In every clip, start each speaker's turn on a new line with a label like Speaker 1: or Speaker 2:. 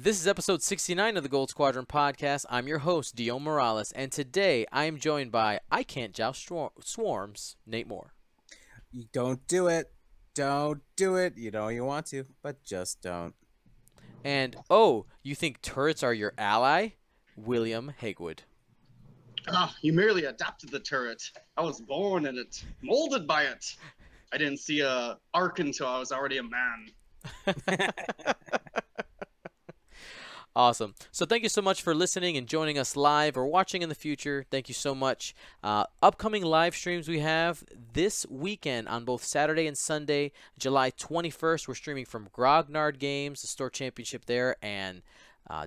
Speaker 1: This is episode 69 of the Gold Squadron podcast. I'm your host, Dion Morales, and today I am joined by I Can't Joust Swarms, Nate Moore.
Speaker 2: You don't do it. Don't do it. You know you want to, but just don't.
Speaker 1: And, oh, you think turrets are your ally? William Hagewood.
Speaker 3: Ah, you merely adopted the turret. I was born in it, molded by it. I didn't see a arc until I was already a man.
Speaker 1: Awesome. So thank you so much for listening and joining us live or watching in the future. Thank you so much. Upcoming live streams we have this weekend on both Saturday and Sunday, July 21st. We're streaming from Grognard Games, the store championship there, and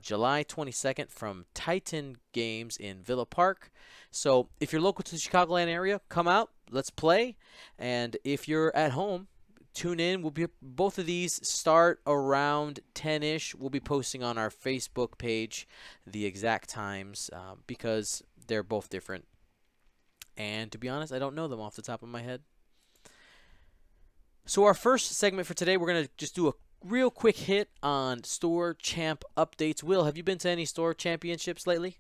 Speaker 1: July 22nd from Titan Games in Villa Park. So if you're local to the Chicagoland area, come out, let's play. And if you're at home, tune in. We'll be both of these start around 10-ish. We'll be posting on our Facebook page the exact times because they're both different. And to be honest, I don't know them off the top of my head. So our first segment for today, we're going to just do a real quick hit on store champ updates. Will, have you been to any store championships lately?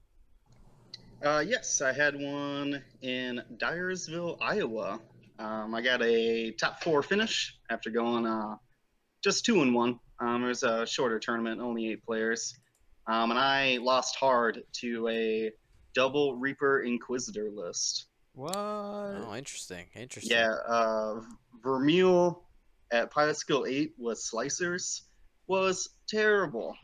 Speaker 3: Yes, I had one in Dyersville, Iowa. I got a top 4 finish after going just 2-1. It was a shorter tournament, only 8 players. And I lost hard to a double Reaper Inquisitor list.
Speaker 2: What?
Speaker 1: Oh, interesting. Interesting.
Speaker 3: Yeah, Vermeil at Pilot Skill 8 with Slicers was terrible.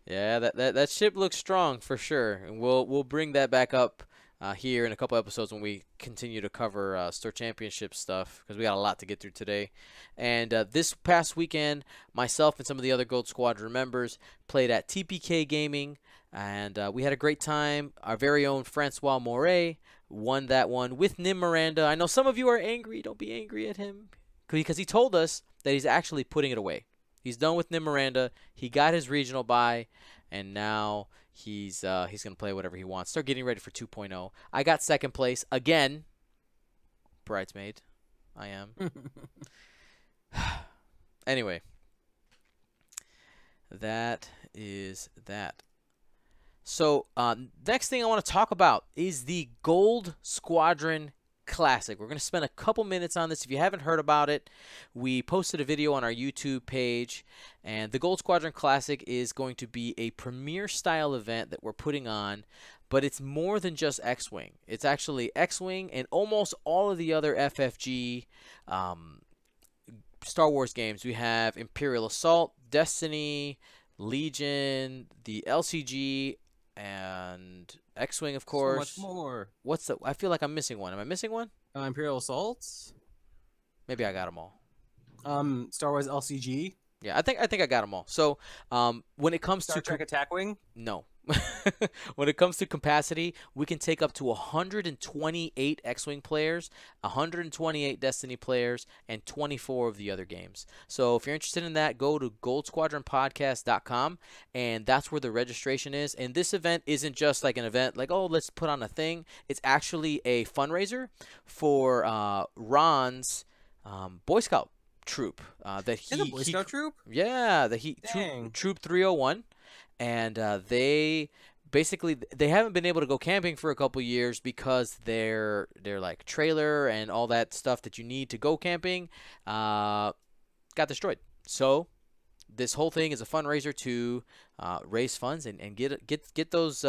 Speaker 1: Yeah, that ship looks strong for sure. And we'll bring that back up here in a couple episodes when we continue to cover store championship stuff because we got a lot to get through today. And this past weekend, myself and some of the other Gold Squadron members played at TPK Gaming, and we had a great time. Our very own Francois Moret won that one with Nim Miranda. I know some of you are angry. Don't be angry at him because he told us that he's actually putting it away. He's done with Nim Miranda. He got his regional bye, and now he's going to play whatever he wants. Start getting ready for 2.0. I got second place again. Bridesmaid. I am. Anyway. That is that. So, next thing I want to talk about is the Gold Squadron Classic. We're going to spend a couple minutes on this. If you haven't heard about it, we posted a video on our YouTube page, and the Gold Squadron Classic is going to be a premier style event that we're putting on, but it's more than just X-Wing. It's actually X-Wing and almost all of the other FFG Star Wars games. We have Imperial Assault, Destiny, Legion, the LCG, and X-Wing, of course.
Speaker 2: So much more.
Speaker 1: What's the? I feel like I'm missing one. Am I missing one?
Speaker 2: Imperial Assaults.
Speaker 1: Maybe I got them all.
Speaker 2: Star Wars LCG.
Speaker 1: Yeah, I think I got them all. So, when it comes
Speaker 2: Star
Speaker 1: to
Speaker 2: Trek Attack Wing.
Speaker 1: no, when it comes to capacity, we can take up to 128 X-Wing players, 128 Destiny players, and 24 of the other games. So if you're interested in that, go to goldsquadronpodcast.com, and that's where the registration is. And this event isn't just like an event like, oh, let's put on a thing. It's actually a fundraiser for Ron's Boy Scout troop that he.
Speaker 2: In the Boy Scout troop?
Speaker 1: Yeah, troop 301. And they haven't been able to go camping for a couple years because their like trailer and all that stuff that you need to go camping got destroyed. So this whole thing is a fundraiser to raise funds and get those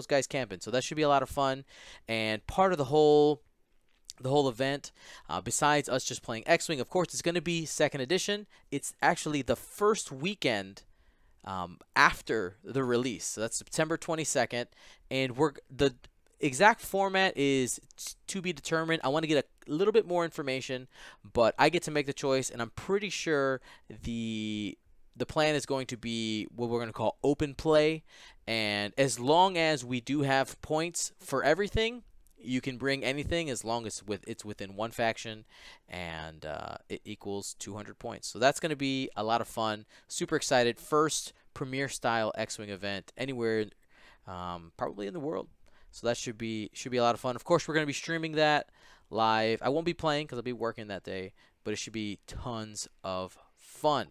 Speaker 1: guys camping. So that should be a lot of fun. And part of the whole event, besides us just playing X-Wing, of course, it's going to be second edition. It's actually the first weekend after the release. So that's September 22nd, and the exact format is to be determined. I want to get a little bit more information, but I get to make the choice, and I'm pretty sure the plan is going to be what we're going to call open play, and as long as we do have points for everything, you can bring anything as long as it's within one faction, and it equals 200 points. So that's going to be a lot of fun. Super excited. First premier style X-Wing event anywhere, probably in the world. So that should be a lot of fun. Of course, we're going to be streaming that live. I won't be playing because I'll be working that day, but it should be tons of fun.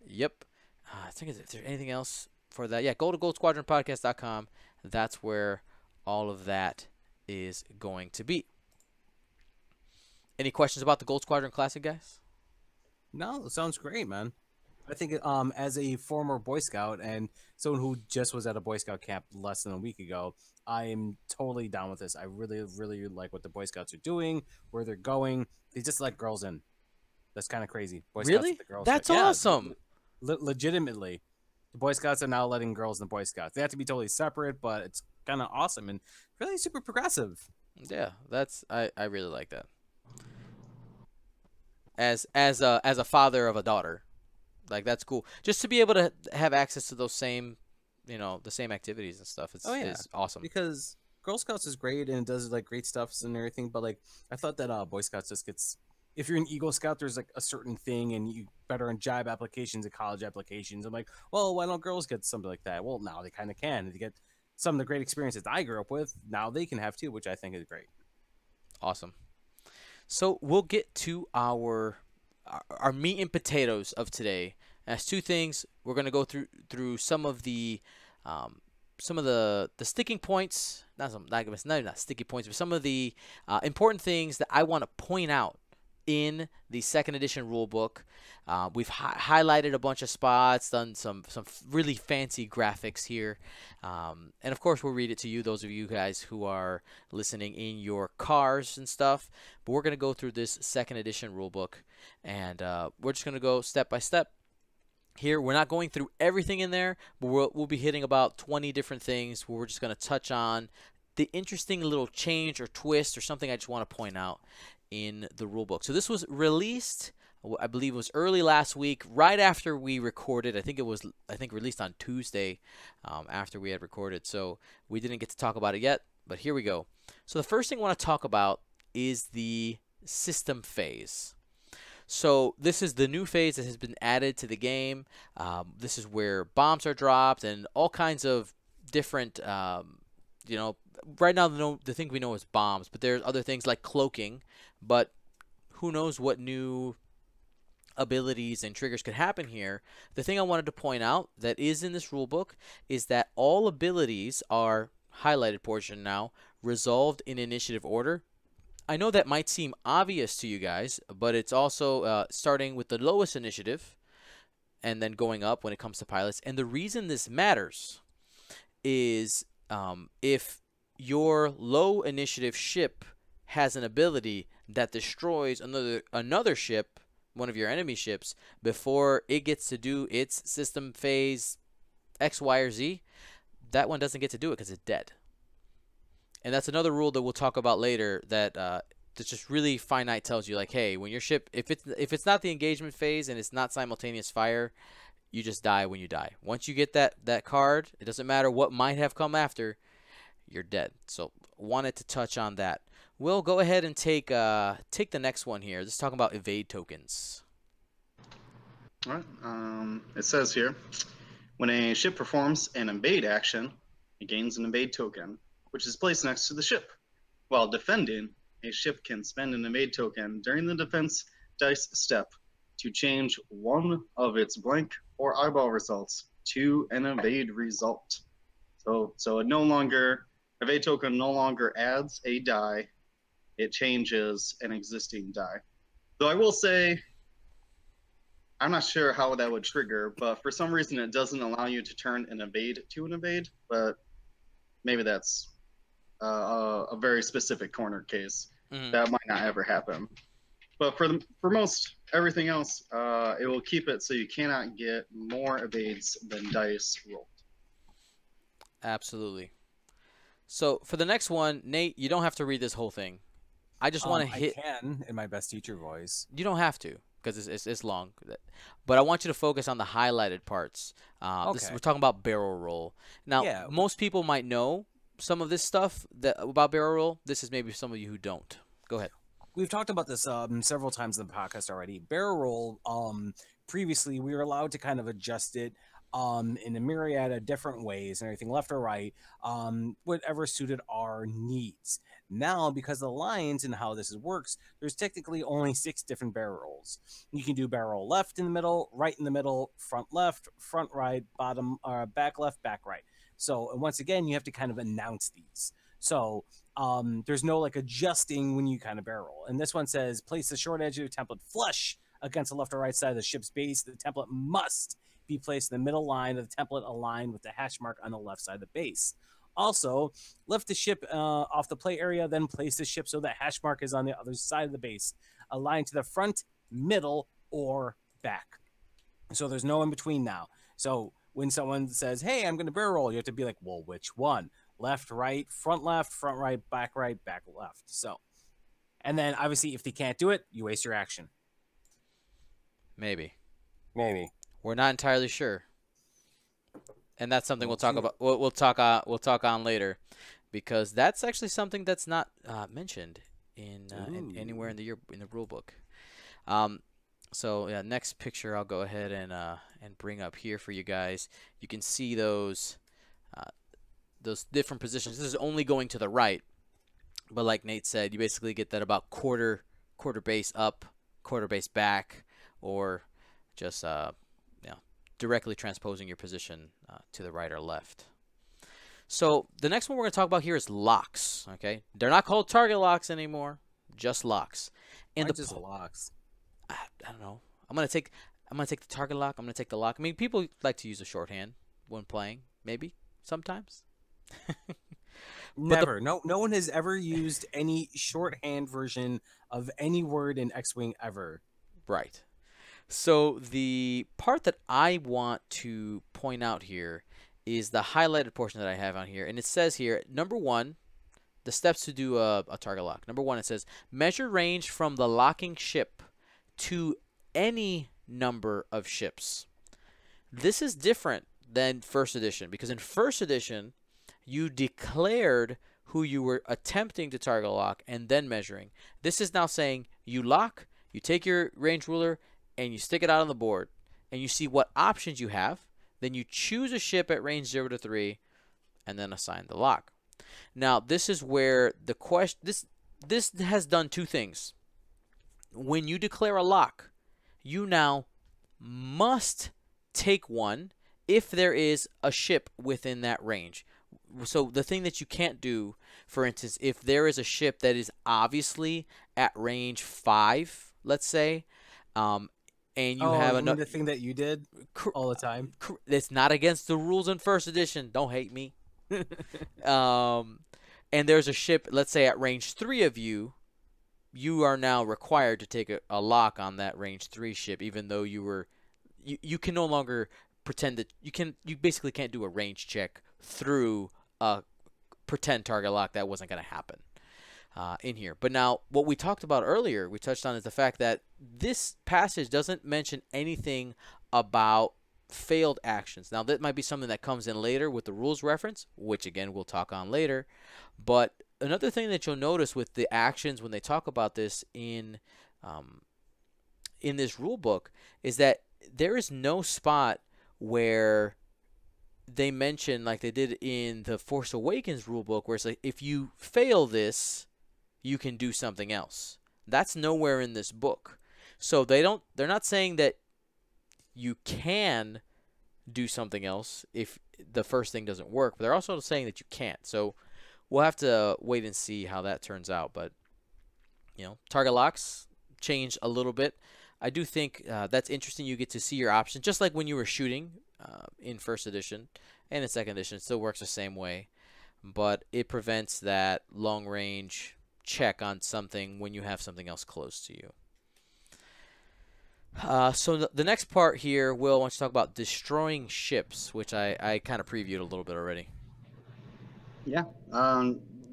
Speaker 1: Yep. I think is there anything else for that? Yeah, go to goldsquadronpodcast.com. That's where all of that is going to be. Any questions about the Gold Squadron Classic, guys?
Speaker 2: No, it sounds great, man. I think as a former Boy Scout and someone who just was at a Boy Scout camp less than a week ago, I am totally down with this. I really, really like what the Boy Scouts are doing, where they're going. They just let girls in. That's kind of crazy. Boy Scouts let
Speaker 1: Really?
Speaker 2: the girls.
Speaker 1: That's
Speaker 2: Yeah,
Speaker 1: awesome.
Speaker 2: legitimately, the Boy Scouts are now letting girls in the Boy Scouts. They have to be totally separate, but it's kind of awesome and really super progressive.
Speaker 1: Yeah, that's I really like that. As a father of a daughter, like that's cool. Just to be able to have access to those same, the same activities and stuff.
Speaker 2: Oh yeah,
Speaker 1: Is awesome.
Speaker 2: because Girl Scouts is great and it does like great stuff and everything. But like, I thought that Boy Scouts just gets. If you're an Eagle Scout, there's like a certain thing, and you better on job applications and college applications. I'm like, well, why don't girls get something like that? Well, now they kind of can. They get some of the great experiences I grew up with. Now they can have too, which I think is great.
Speaker 1: Awesome. So we'll get to our meat and potatoes of today. As two things, we're gonna go through um, some of the sticking points. Not sticky points, but some of the important things that I want to point out in the second edition rule book. We've highlighted a bunch of spots, done some really fancy graphics here, and of course we'll read it to you, those of you guys who are listening in your cars and stuff. But we're gonna go through this second edition rule book, and we're just gonna go step by step. Here, we're not going through everything in there, but we'll be hitting about 20 different things where we're just going to touch on the interesting little change or twist or something I just want to point out in the rulebook. So this was released, I believe it was early last week, right after we recorded. I think released on Tuesday after we had recorded. So we didn't get to talk about it yet, but here we go. So the first thing I want to talk about is the system phase. So this is the new phase that has been added to the game. This is where bombs are dropped and all kinds of different, right now the thing we know is bombs, but there's other things like cloaking, but who knows what new abilities and triggers could happen here. The thing I wanted to point out that is in this rulebook is that all abilities are highlighted portion now, resolved in initiative order. I know that might seem obvious to you guys, but it's also starting with the lowest initiative and then going up when it comes to pilots. And the reason this matters is if your low initiative ship has an ability that destroys another ship, one of your enemy ships, before it gets to do its system phase X, Y, or Z, that one doesn't get to do it because it's dead. And that's another rule that we'll talk about later that that's just really finite, tells you like, hey, when your ship, if it's not the engagement phase and it's not simultaneous fire, you just die when you die. Once you get that card, it doesn't matter what might have come after, you're dead. So wanted to touch on that. We'll go ahead and take the next one here. Let's talk about evade tokens.
Speaker 3: All right. It says here, when a ship performs an evade action, it gains an evade token, which is placed next to the ship. While defending, a ship can spend an evade token during the defense dice step to change one of its blank or eyeball results to an evade result. So evade token no longer adds a die, it changes an existing die. Though I will say, I'm not sure how that would trigger, but for some reason it doesn't allow you to turn an evade to an evade, but maybe that's a very specific corner case. That might not ever happen. But for most everything else, it will keep it so you cannot get more evades than dice rolled.
Speaker 1: Absolutely. So for the next one, Nate, you don't have to read this whole thing. I just want to hit.
Speaker 2: I can in my best teacher voice.
Speaker 1: You don't have to because it's long, but I want you to focus on the highlighted parts.
Speaker 2: Okay.
Speaker 1: We're talking about barrel roll. Now,
Speaker 2: Yeah.
Speaker 1: most people might know some of this stuff about barrel roll. This is maybe some of you who don't. Go ahead.
Speaker 2: We've talked about this several times in the podcast already. Barrel roll, previously we were allowed to kind of adjust it in a myriad of different ways and everything, left or right, whatever suited our needs. Now, because of the lines and how this works, there's technically only 6 different barrels. You can do barrel left in the middle, right in the middle, front left, front right, bottom, back left, back right. So, and once again, you have to kind of announce these. So, there's no like adjusting when you kind of barrel. And this one says, place the short edge of your template flush against the left or right side of the ship's base. The template must be placed in the middle line of the template aligned with the hash mark on the left side of the base. Also, lift the ship off the play area, then place the ship so the hash mark is on the other side of the base, aligned to the front, middle, or back. So there's no in between now. So when someone says, hey, I'm going to barrel roll, you have to be like, well, which one? Left, right, front, back left. So, and then obviously if they can't do it, you waste your action.
Speaker 1: Maybe.
Speaker 2: We're
Speaker 1: not entirely sure. And that's something we'll talk about. We'll talk on later, because that's actually something that's not mentioned in anywhere in the rule book. So yeah, next picture I'll go ahead and bring up here for you guys. You can see those different positions. This is only going to the right, but like Nate said, you basically get that about quarter base up, quarter base back, or just directly transposing your position to the right or left. So the next one we're going to talk about here is locks. Okay, they're not called target locks anymore, just locks.
Speaker 2: And just locks.
Speaker 1: I don't know. I'm gonna take the target lock. I'm gonna take the lock. I mean, people like to use a shorthand when playing, maybe sometimes.
Speaker 2: Never. No one has ever used any shorthand version of any word in X-Wing ever.
Speaker 1: Right. So the part that I want to point out here is the highlighted portion that I have on here. And it says here, number 1, the steps to do a target lock. Number 1, it says, measure range from the locking ship to any number of ships. This is different than first edition, because in first edition, you declared who you were attempting to target lock and then measuring. This is now saying you lock, you take your range ruler, and you stick it out on the board, and you see what options you have. Then you choose a ship at range 0 to 3, and then assign the lock. Now, this is where the question, this has done 2 things. When you declare a lock, you now must take one if there is a ship within that range. So the thing that you can't do, for instance, if there is a ship that is obviously at range 5, let's say, and you have
Speaker 2: another thing that you did all the time.
Speaker 1: It's not against the rules in first edition. Don't hate me. And there's a ship, let's say at range 3 of you. You are now required to take a lock on that range 3 ship, even though you can no longer pretend that you basically can't do a range check through a pretend target lock. That wasn't going to happen in here. But now what we talked about earlier, we touched on, is the fact that this passage doesn't mention anything about failed actions. Now that might be something that comes in later with the rules reference, which again we'll talk on later. But another thing that you'll notice with the actions when they talk about this in this rule book is that there is no spot where they mention, like they did in the Force Awakens rule book, where it's like, if you fail this, you can do something else. That's nowhere in this book. So they're not saying that you can do something else if the first thing doesn't work, but they're also saying that you can't. So we'll have to wait and see how that turns out. But target locks change a little bit. I do think that's interesting. You get to see your options, just like when you were shooting in first edition, and in second edition it still works the same way, but it prevents that long range check on something when you have something else close to you. So the next part here, Will, I want to talk about destroying ships, which I kind of previewed a little bit already.
Speaker 3: Yeah.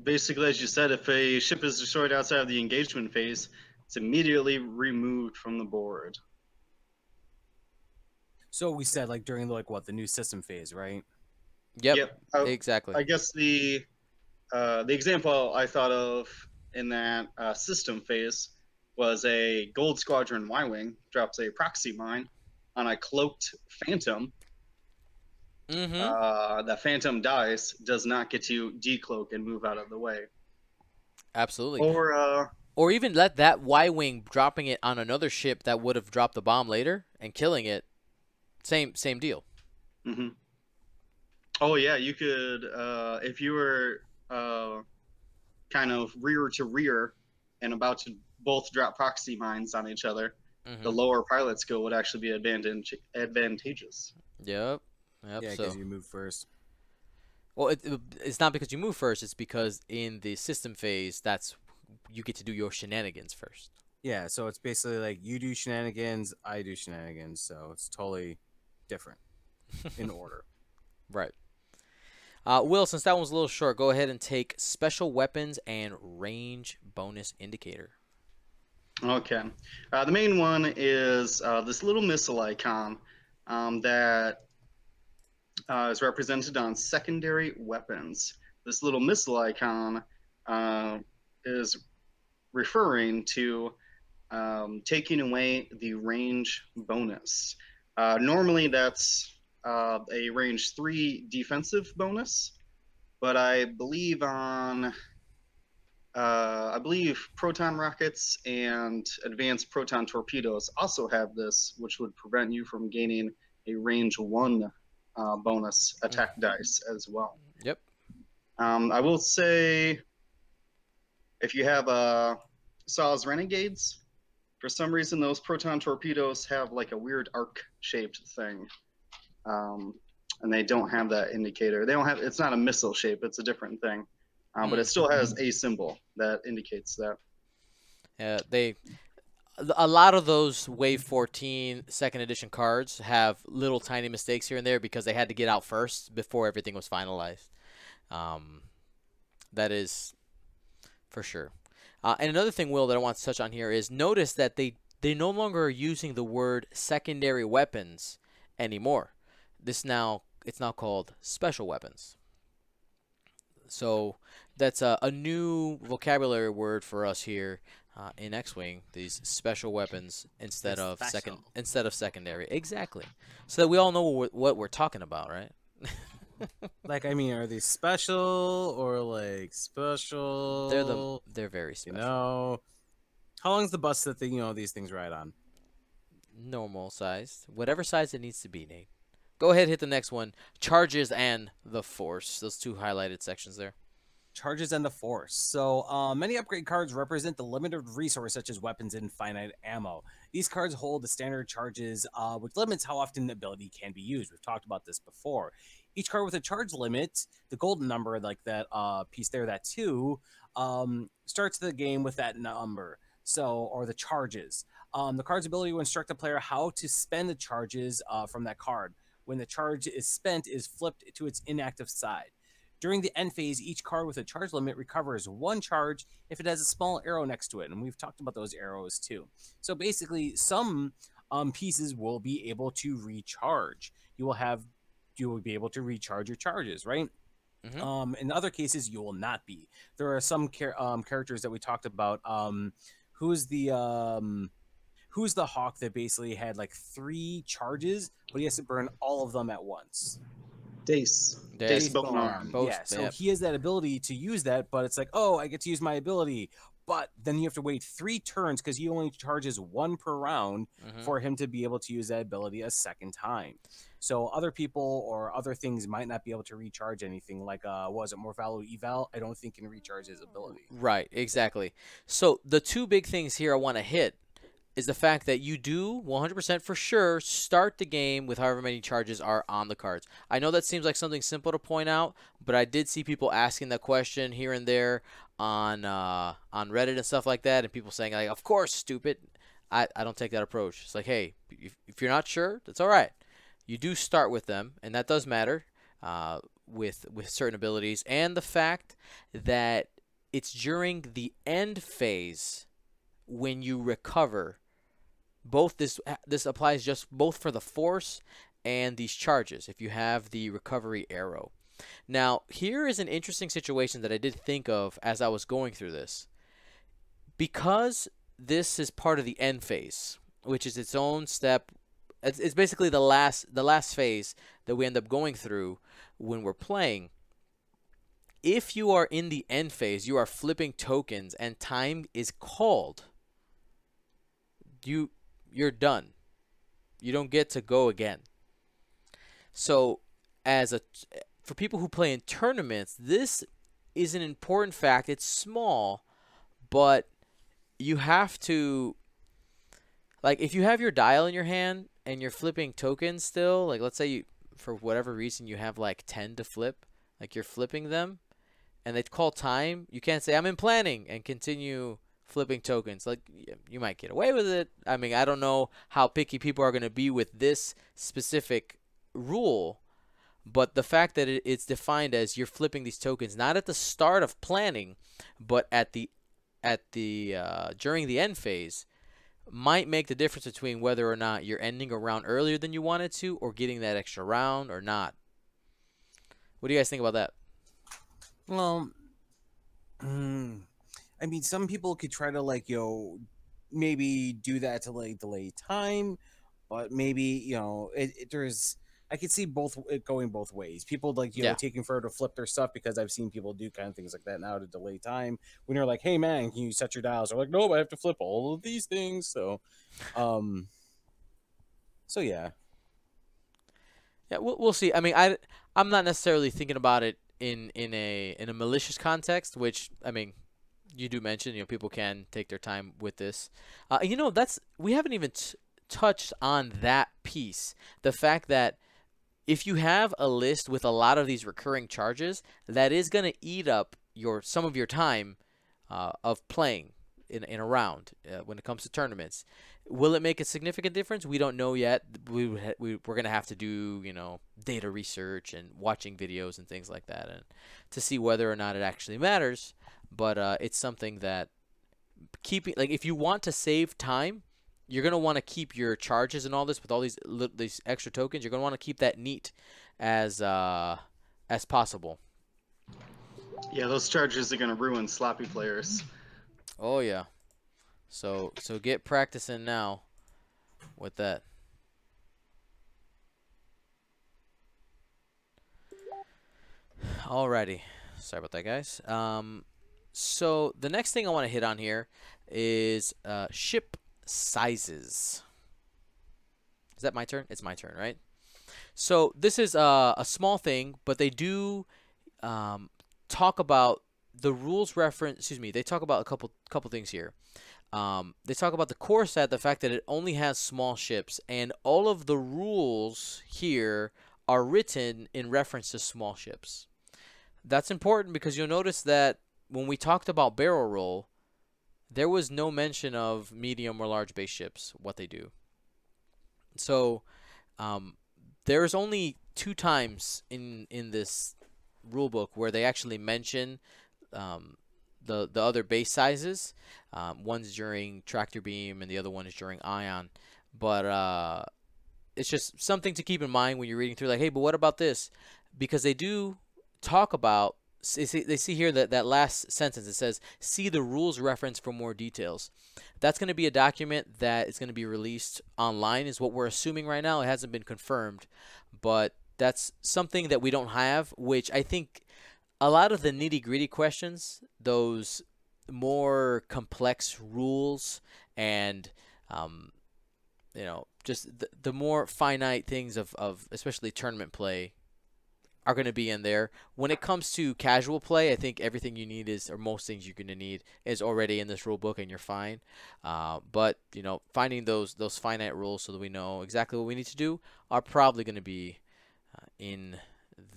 Speaker 3: Basically, as you said, if a ship is destroyed outside of the engagement phase, it's immediately removed from the board.
Speaker 2: So we said, like, during the new system phase, right?
Speaker 1: Yep. Exactly.
Speaker 3: I guess the example I thought of in that system phase was a Gold Squadron Y-Wing drops a proxy mine on a cloaked Phantom, The Phantom Dice does not get to decloak and move out of the way.
Speaker 1: Absolutely.
Speaker 3: Or
Speaker 1: Or even let that Y-wing dropping it on another ship that would have dropped the bomb later and killing it. Same deal.
Speaker 3: mm-hmm. Oh yeah, you could if you were kind of rear to rear and about to both drop proxy mines on each other, the lower pilot skill would actually be advantageous.
Speaker 1: Yep.
Speaker 2: Yeah, because you move first.
Speaker 1: Well, it's not because you move first. It's because in the system phase, you get to do your shenanigans first.
Speaker 2: Yeah, so it's basically like you do shenanigans, I do shenanigans, so it's totally different in order.
Speaker 1: Right. Will, since that one was a little short, go ahead and take special weapons and range bonus indicator.
Speaker 3: Okay. The main one is this little missile icon that is represented on secondary weapons. This little missile icon is referring to taking away the range bonus. Normally that's a range 3 defensive bonus, but I believe proton rockets and advanced proton torpedoes also have this, which would prevent you from gaining a range 1 bonus attack dice as well.
Speaker 1: Yep.
Speaker 3: I will say, if you have Saw's Renegades, for some reason those proton torpedoes have like a weird arc-shaped thing. And they don't have that indicator. It's not a missile shape, it's a different thing. But it still has a symbol that indicates that.
Speaker 1: Yeah, a lot of those Wave 14 second edition cards have little tiny mistakes here and there because they had to get out first before everything was finalized. That is for sure. And another thing, Will, that I want to touch on here is notice that they no longer are using the word secondary weapons anymore. It's now called special weapons. So that's a new vocabulary word for us here in X-Wing. These special weapons instead of secondary. Exactly. So that we all know what we're talking about, right?
Speaker 2: Like, I mean, are they special or like special?
Speaker 1: They're very special.
Speaker 2: You know, how long's the bus that these things ride on?
Speaker 1: Normal size, whatever size it needs to be, Nate. Go ahead, hit the next one. Charges and the Force. Those two highlighted sections there.
Speaker 2: Charges and the Force. So many upgrade cards represent the limited resource such as weapons and finite ammo. These cards hold the standard charges, which limits how often the ability can be used. We've talked about this before. Each card with a charge limit, the golden number, like that piece there, that 2, starts the game with that number. So, or the charges. The card's ability will instruct the player how to spend the charges from that card. When the charge is spent, is flipped to its inactive side. During the end phase, each card with a charge limit recovers 1 charge if it has a small arrow next to it, and we've talked about those arrows too. So basically, some pieces will be able to recharge. You will be able to recharge your charges, right? In other cases, you will not be. There are some characters that we talked about. Who's the Hawk that basically had like 3 charges, but he has to burn all of them at once?
Speaker 3: Dace Boatman.
Speaker 2: Yeah, so he has that ability to use that, but it's like, oh, I get to use my ability, but then you have to wait 3 turns because he only charges 1 per round for him to be able to use that ability a second time. So other people or other things might not be able to recharge anything. Like, was it Morvallo Eval? I don't think can recharge his ability.
Speaker 1: Right, exactly. So the 2 big things here I want to hit is the fact that you do 100% for sure start the game with however many charges are on the cards. I know that seems like something simple to point out, but I did see people asking that question here and there on Reddit and stuff like that, and people saying, like, of course, stupid. I don't take that approach. It's like, hey, if you're not sure, that's all right. You do start with them, and that does matter with certain abilities. And the fact that it's during the end phase when you recover. Both this applies just both for the Force and these charges if you have the recovery arrow. Now, here is an interesting situation that I did think of as I was going through this. Because this is part of the end phase, which is its own step It's basically the last phase that we end up going through when we're playing. If you are in the end phase, you are flipping tokens and time is called. You're done. You don't get to go again. So, for people who play in tournaments, this is an important fact. It's small, but you have to, like, if you have your dial in your hand and you're flipping tokens still, like let's say you, for whatever reason, you have like 10 to flip, like you're flipping them and they call time, you can't say I'm in planning and continue flipping tokens. Like, you might get away with it. I mean, I don't know how picky people are going to be with this specific rule, but the fact that it's defined as you're flipping these tokens not at the start of planning, but at the during the end phase, might make the difference between whether or not you're ending a round earlier than you wanted to, or getting that extra round or not. What do you guys think about that?
Speaker 2: Well, I mean, some people could try to like maybe do that to like delay time, but maybe there's I could see it going both ways. People like
Speaker 1: Yeah.
Speaker 2: taking forever to flip their stuff, because I've seen people do kind of things like that now to delay time. When you're like, hey man, can you set your dials? They're like, nope, I have to flip all of these things. So yeah.
Speaker 1: Yeah, we'll see. I mean, I'm not necessarily thinking about it in a malicious context, which, I mean, you do mention, people can take their time with this. We haven't even touched on that piece. The fact that if you have a list with a lot of these recurring charges, that is going to eat up some of your time of playing in a round when it comes to tournaments. Will it make a significant difference? We don't know yet. We're going to have to do data research and watching videos and things like that, and to see whether or not it actually matters. But it's something that if you want to save time, you're going to want to keep your charges and all this with all these extra tokens. You're going to want to keep that neat as possible.
Speaker 3: Yeah, those charges are going to ruin sloppy players.
Speaker 1: Oh yeah. So get practicing now with that. Alrighty. Sorry about that, guys. So the next thing I want to hit on here is ship sizes. Is that my turn? It's my turn, right? So this is a small thing, but they do talk about the rules reference. Excuse me. They talk about a couple things here. They talk about the core set, the fact that it only has small ships, and all of the rules here are written in reference to small ships. That's important because you'll notice that when we talked about barrel roll, there was no mention of medium or large base ships, what they do. So there's only 2 times in this rule book where they actually mention the other base sizes. One's during tractor beam and the other one is during ion. But it's just something to keep in mind when you're reading through, like, hey, but what about this? Because they do talk about, they see here that last sentence, it says, see the rules reference for more details. That's going to be a document that is going to be released online, is what we're assuming right now. It hasn't been confirmed, but that's something that we don't have, which I think a lot of the nitty-gritty questions, those more complex rules and just the more finite things of especially tournament play are going to be in there. When it comes to casual play, I think everything you need or most things you're going to need is already in this rule book, and you're fine. But finding those finite rules so that we know exactly what we need to do are probably going to be in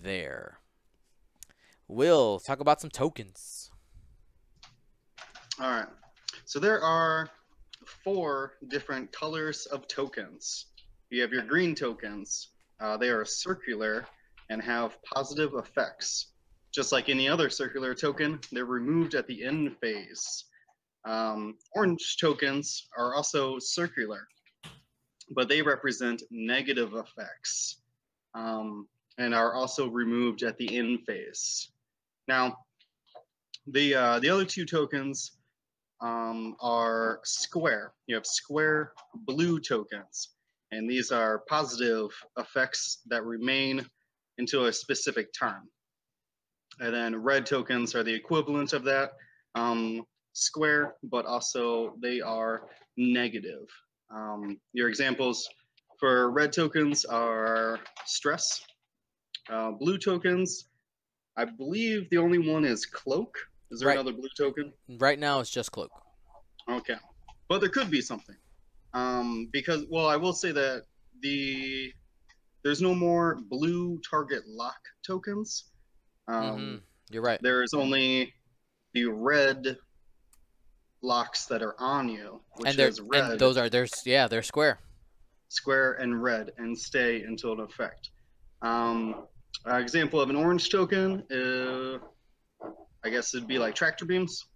Speaker 1: there. Will, talk about some tokens.
Speaker 3: All right. So there are 4 different colors of tokens. You have your green tokens. They are circular and have positive effects. Just like any other circular token, they're removed at the end phase. Orange tokens are also circular, but they represent negative effects and are also removed at the end phase. Now, the other 2 tokens are square. You have square blue tokens. and these are positive effects that remain until a specific turn. And then red tokens are the equivalent of that square, but also they are negative. Your examples for red tokens are stress. Blue tokens, I believe the only one is cloak. Is there
Speaker 1: Right.
Speaker 3: another blue token?
Speaker 1: Right now, it's just cloak.
Speaker 3: Okay, but there could be something. Because, well, I will say that there's no more blue target lock tokens.
Speaker 1: You're right.
Speaker 3: There's only the red locks that are on you, which is red,
Speaker 1: and those are they're square.
Speaker 3: square, and red, and stay until an effect. Example of an orange token, I guess it'd be like tractor beams,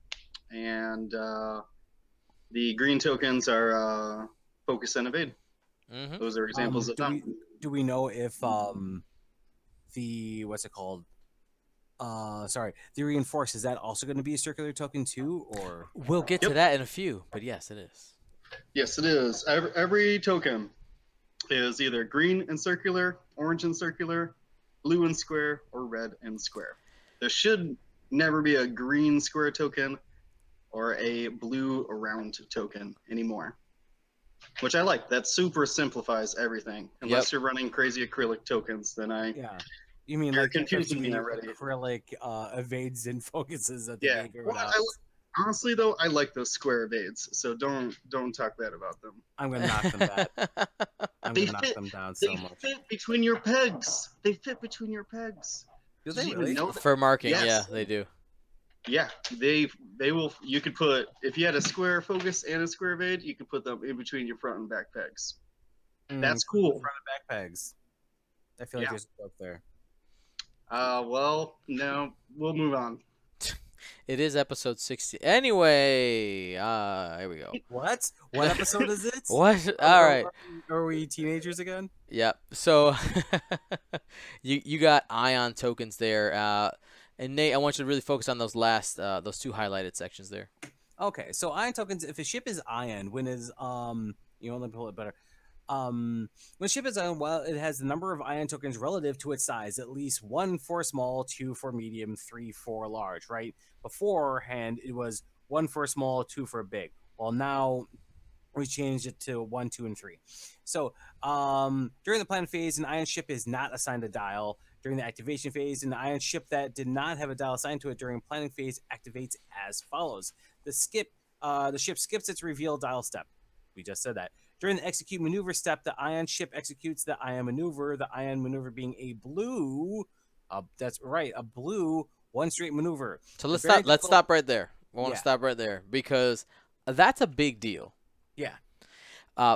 Speaker 3: and the green tokens are focus and evade. Those are examples of them.
Speaker 2: Do we know if the what's it called? Sorry, the reinforce, is that also going to be a circular token too, or
Speaker 1: we'll get to that in a few? But yes, it is.
Speaker 3: Yes, it is. Every token is either green and circular, orange and circular, blue and square, or red and square. There should never be a green square token or a blue round token anymore, which I like. That super simplifies everything. Unless you're running crazy acrylic tokens, then
Speaker 2: you mean
Speaker 3: you're
Speaker 2: like
Speaker 3: confusing me already.
Speaker 2: Acrylic evades and focuses at the
Speaker 3: Yeah. Honestly, though, I like those square evades, so don't talk bad about them.
Speaker 2: I'm gonna knock them back. I'm gonna knock them down so much.
Speaker 3: They fit between your pegs. They fit between your pegs.
Speaker 2: Do they
Speaker 3: Did you
Speaker 2: really?
Speaker 3: know that?
Speaker 1: For marking,
Speaker 3: Yes.
Speaker 1: yeah, they do.
Speaker 3: Yeah, they will. You could put, if you had a square focus and a square evade, you could put them in between your front and back pegs. That's cool.
Speaker 2: Front and back pegs. I feel like there's a joke there.
Speaker 3: Well, no, we'll move on.
Speaker 1: It is episode 60. Anyway, here we go.
Speaker 2: What? What episode is it?
Speaker 1: What? All right.
Speaker 2: Are we teenagers again?
Speaker 1: Yep. So you got ion tokens there, and Nate, I want you to really focus on those last those two highlighted sections there.
Speaker 2: Okay, so ion tokens. If a ship is ion, when is let me pull it better. When a ship is ion, well, it has the number of ion tokens relative to its size. At least 1 for small, 2 for medium, 3 for large. Right. Beforehand, it was 1 for small, 2 for big. Well, now we changed it to 1, 2, and 3. So during the planning phase, an ion ship is not assigned a dial. During the activation phase, an ion ship that did not have a dial assigned to it during planning phase activates as follows. The ship skips its reveal dial step. We just said that. During the execute maneuver step, the ion ship executes the ion maneuver. The ion maneuver being a blue, that's right, a blue one straight maneuver.
Speaker 1: So let's stop right there. I want to stop right there because that's a big deal.
Speaker 2: Yeah.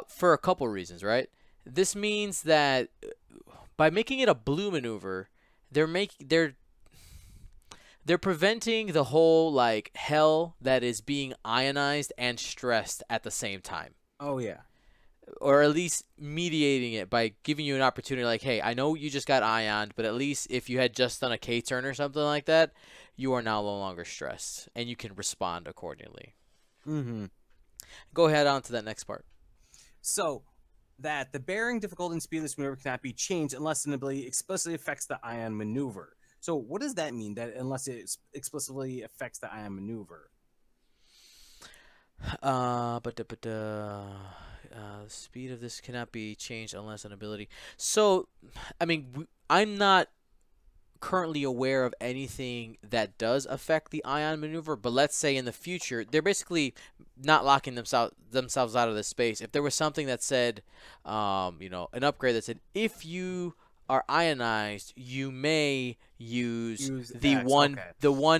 Speaker 1: For a couple reasons, right? This means that by making it a blue maneuver, they're preventing the whole like hell that is being ionized and stressed at the same time.
Speaker 2: Oh yeah.
Speaker 1: Or at least mediating it by giving you an opportunity like, hey, I know you just got ioned, but at least if you had just done a K turn or something like that, you are now no longer stressed and you can respond accordingly. Go ahead on to that next part.
Speaker 2: So that the bearing, difficulty, and speed of this maneuver cannot be changed unless an ability explicitly affects the ion maneuver. So what does that mean, that unless it explicitly affects the ion maneuver?
Speaker 1: The speed of this cannot be changed unless an ability. So, I mean, I'm not currently aware of anything that does affect the ion maneuver, but let's say in the future, they're basically not locking themselves out of this space. If there was something that said, an upgrade that said, if you are ionized, you may use the
Speaker 2: X,
Speaker 1: one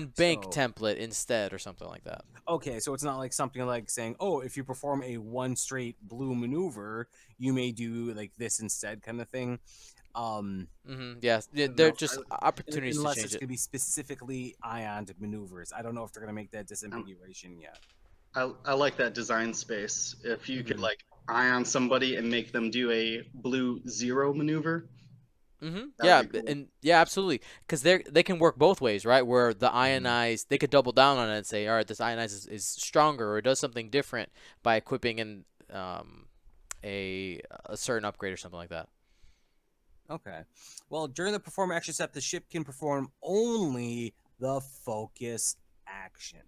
Speaker 1: bank template instead or something like that.
Speaker 2: Okay, so it's not like something like saying, oh, if you perform a one straight blue maneuver, you may do like this instead kind of thing.
Speaker 1: Yes, they're just opportunities
Speaker 2: unless
Speaker 1: to change
Speaker 2: it's
Speaker 1: it.
Speaker 2: going to be specifically ioned maneuvers. I don't know if they're going to make that disambiguation yet.
Speaker 3: I like that design space. If you could like ion somebody and make them do a blue 0 maneuver.
Speaker 1: Yeah,
Speaker 3: cool.
Speaker 1: and yeah, absolutely, because they can work both ways, right? Where the ionized, they could double down on it and say, all right, this ionized is stronger or does something different by equipping and a certain upgrade or something like that.
Speaker 2: Okay. Well, during the perform action step, the ship can perform only the focus action.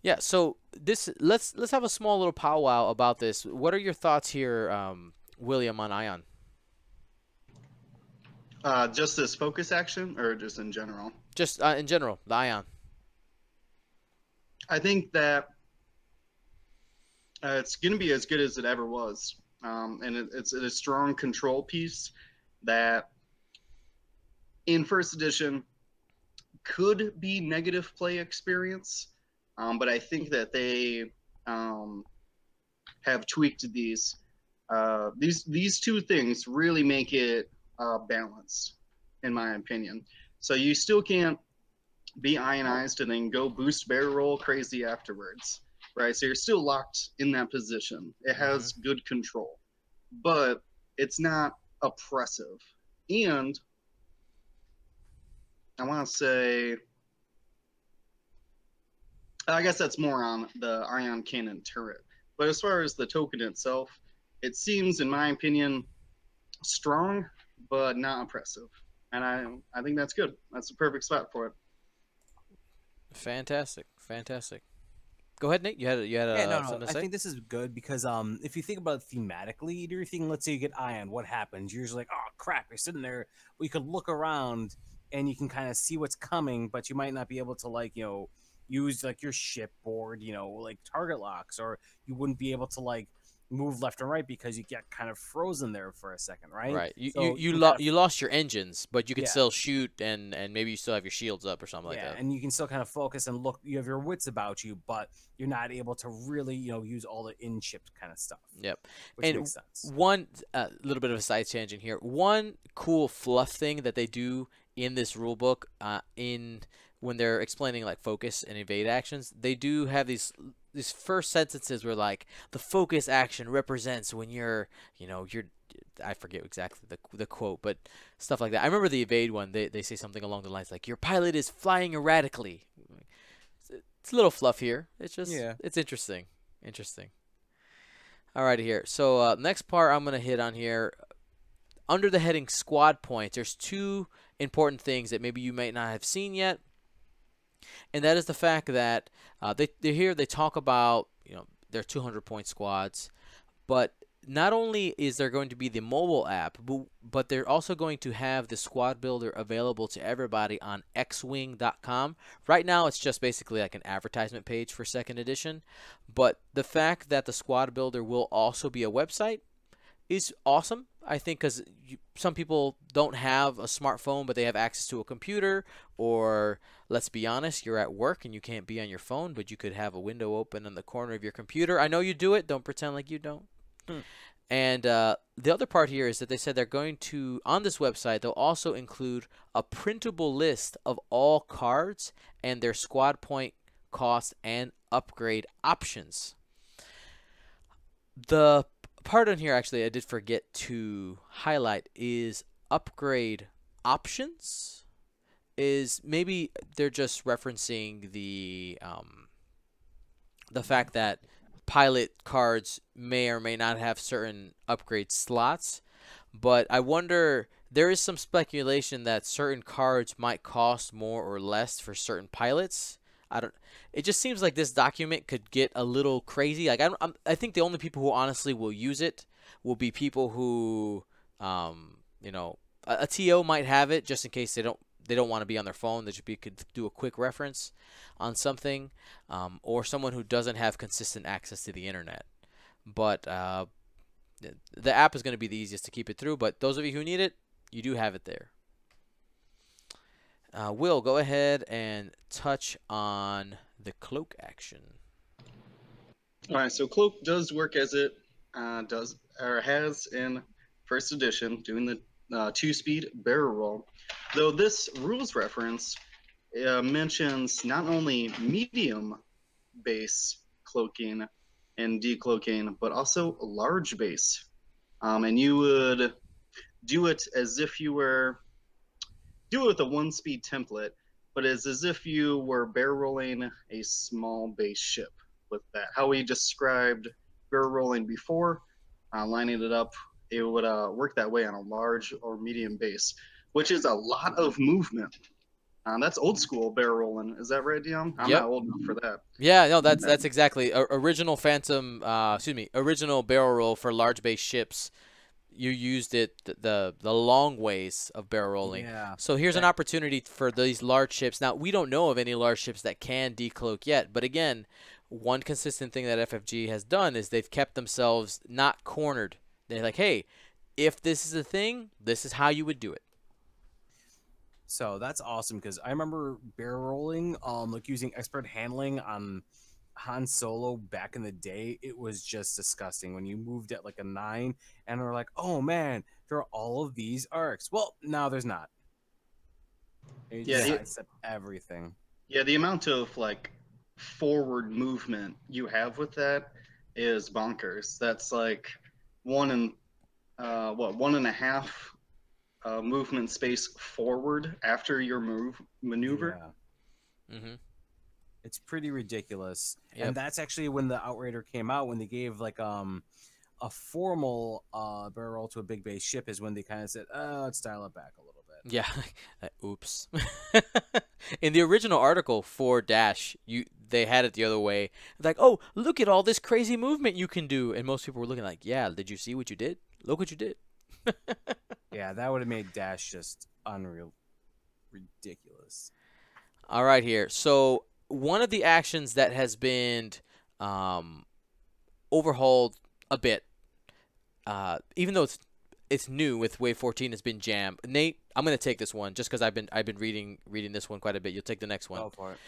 Speaker 1: Yeah, so this let's have a small little powwow about this. What are your thoughts here, William, on Ion?
Speaker 3: Just this focus action, or just in general?
Speaker 1: Just in general, the Ion.
Speaker 3: I think that it's going to be as good as it ever was, and it's a strong control piece that, in first edition, could be negative play experience, but I think that they have tweaked these. These two things really make it balanced, in my opinion. So you still can't be ionized and then go boost barrel roll crazy afterwards, right? So you're still locked in that position. It has good control, but it's not oppressive. And I want to say, I guess that's more on the ion cannon turret. But as far as the token itself, it seems, in my opinion, strong but not oppressive, and I think that's good. That's the perfect spot for it.
Speaker 1: Fantastic, fantastic. Go ahead, Nate. You had something to
Speaker 2: I
Speaker 1: say?
Speaker 2: think this is good because if you think about it thematically, you're thinking, let's say you get Ion, what happens? You're just like, oh crap, you're sitting there. Well, you could look around and you can kind of see what's coming, but you might not be able to use like your shipboard, like target locks, or you wouldn't be able to like move left and right because you get kind of frozen there for a second, right?
Speaker 1: Right.
Speaker 2: So
Speaker 1: You lost your engines, but you can
Speaker 2: Yeah.
Speaker 1: still shoot and maybe you still have your shields up or something like
Speaker 2: yeah,
Speaker 1: that.
Speaker 2: and you can still kind of focus and look. You have your wits about you, but you're not able to really, use all the in-ship kind of stuff.
Speaker 1: Yep.
Speaker 2: Which
Speaker 1: And
Speaker 2: makes sense.
Speaker 1: one little bit of a side tangent here. One cool fluff thing that they do in this rule book, in when they're explaining like focus and evade actions, they do have these first sentences where like the focus action represents when you're I forget exactly the quote, but stuff like that. I remember the evade one. They say something along the lines like your pilot is flying erratically. It's a little fluff here. It's just it's interesting. Interesting. Alrighty here. So next part I'm gonna hit on here. Under the heading squad points, there's two important things that maybe you might not have seen yet, and that is the fact that they talk about their 200-point squads, but not only is there going to be the mobile app, but they're also going to have the squad builder available to everybody on xwing.com. Right now, it's just basically like an advertisement page for second edition, but the fact that the squad builder will also be a website is awesome, I think, because some people don't have a smartphone, but they have access to a computer, or let's be honest, you're at work and you can't be on your phone, but you could have a window open in the corner of your computer. I know you do it. Don't pretend like you don't. And the other part here is that they said they're going to, on this website, they'll also include a printable list of all cards and their squad point cost and upgrade options. The part on here actually I did forget to highlight is upgrade options. Is maybe they're just referencing the fact that pilot cards may or may not have certain upgrade slots, but I wonder, there is some speculation that certain cards might cost more or less for certain pilots. It just seems like this document could get a little crazy. Like I think the only people who honestly will use it will be people who a TO might have it just in case they don't want to be on their phone. They could do a quick reference on something, or someone who doesn't have consistent access to the internet. But the app is going to be the easiest to keep it through. But those of you who need it, you do have it there. Will, go ahead and touch on the cloak action.
Speaker 3: All right, so cloak does work as it does or has in first edition, doing the 2-speed barrel roll. Though this rules reference mentions not only medium base cloaking and decloaking, but also large base. And you would do it as if you were do it with a 1-speed template, but it's as if you were barrel rolling a small base ship with that. How we described barrel rolling before, lining it up, it would work that way on a large or medium base, which is a lot of movement. That's old school barrel rolling. Is that right, Dion? I'm not
Speaker 1: Yep.
Speaker 3: old enough for that.
Speaker 1: Yeah, no, that's exactly original Phantom. Original barrel roll for large base ships. You used it the long ways of barrel rolling.
Speaker 2: Yeah.
Speaker 1: So here's an opportunity for these large ships. Now we don't know of any large ships that can decloak yet, but again, one consistent thing that FFG has done is they've kept themselves not cornered. They're like, hey, if this is a thing, this is how you would do it.
Speaker 2: So that's awesome because I remember barrel rolling, like using expert handling on Han Solo back in the day. It was just disgusting when you moved at like a 9 and we're like, oh man, there are all of these arcs. Well, now there's not. It set everything.
Speaker 3: Yeah, the amount of like forward movement you have with that is bonkers. That's like 1.5 movement space forward after your maneuver.
Speaker 2: Yeah. Mm-hmm. It's pretty ridiculous.
Speaker 1: Yep.
Speaker 2: And that's actually when the Outrider came out, when they gave like a formal barrel roll to a big base ship, is when they kind of said, let's dial it back a little bit.
Speaker 1: Yeah. Oops. In the original article for Dash, they had it the other way. Like, oh, look at all this crazy movement you can do. And most people were looking like, yeah, did you see what you did? Look what you did.
Speaker 2: Yeah, that would have made Dash just unreal, ridiculous.
Speaker 1: All right, here. So one of the actions that has been overhauled a bit, even though it's new with Wave 14, has been jammed. Nate, I'm gonna take this one just because I've been reading this one quite a bit. You'll take the next one.
Speaker 2: Go for it.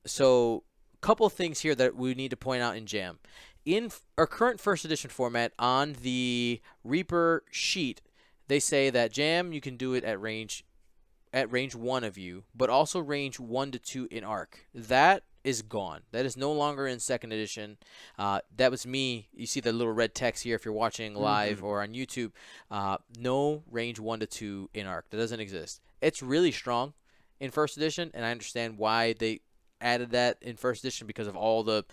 Speaker 1: So a couple of things here that we need to point out in jam. In our current first edition format, on the Reaper sheet, they say that jam you can do it at range 1 of you, but also range 1 to 2 in arc. That is gone. That is no longer in second edition. That was me. You see the little red text here if you're watching live or on YouTube. No range 1 to 2 in arc. That doesn't exist. It's really strong in first edition, and I understand why they added that in first edition because of all the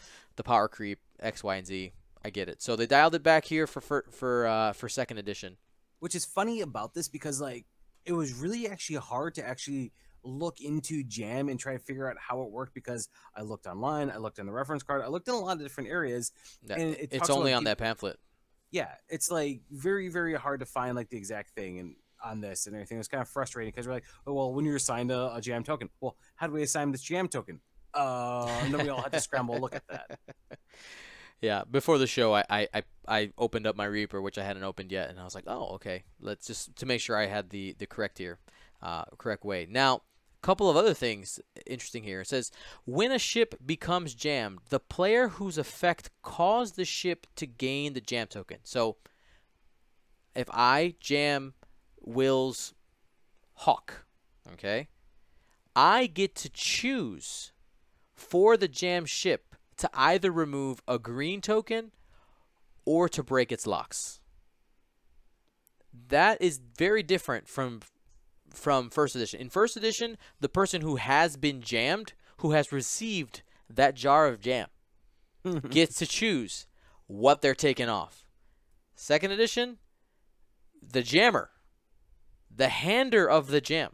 Speaker 1: power creep, X, Y, and Z. I get it. So they dialed it back here for second edition.
Speaker 2: Which is funny about this because like it was really actually hard to actually look into jam and try to figure out how it worked because I looked online, I looked in the reference card, I looked in a lot of different areas. And
Speaker 1: it's only on that pamphlet.
Speaker 2: Yeah, it's like very, very hard to find like the exact thing and on this and everything. It was kind of frustrating because we're like, oh, well, when you're assigned a jam token, well, how do we assign this jam token? And then we all had to scramble to look at that.
Speaker 1: Yeah, before the show, I opened up my Reaper, which I hadn't opened yet, and I was like, oh, okay. Let's just to make sure I had the correct way. Now, a couple of other things interesting here. It says when a ship becomes jammed, the player whose effect caused the ship to gain the jam token. So, if I jam Will's Hawk, okay, I get to choose for the jam ship to either remove a green token or to break its locks. That is very different from first edition. In first edition, the person who has been jammed, who has received that jar of jam, gets to choose what they're taking off. Second edition, the jammer, the hander of the jam,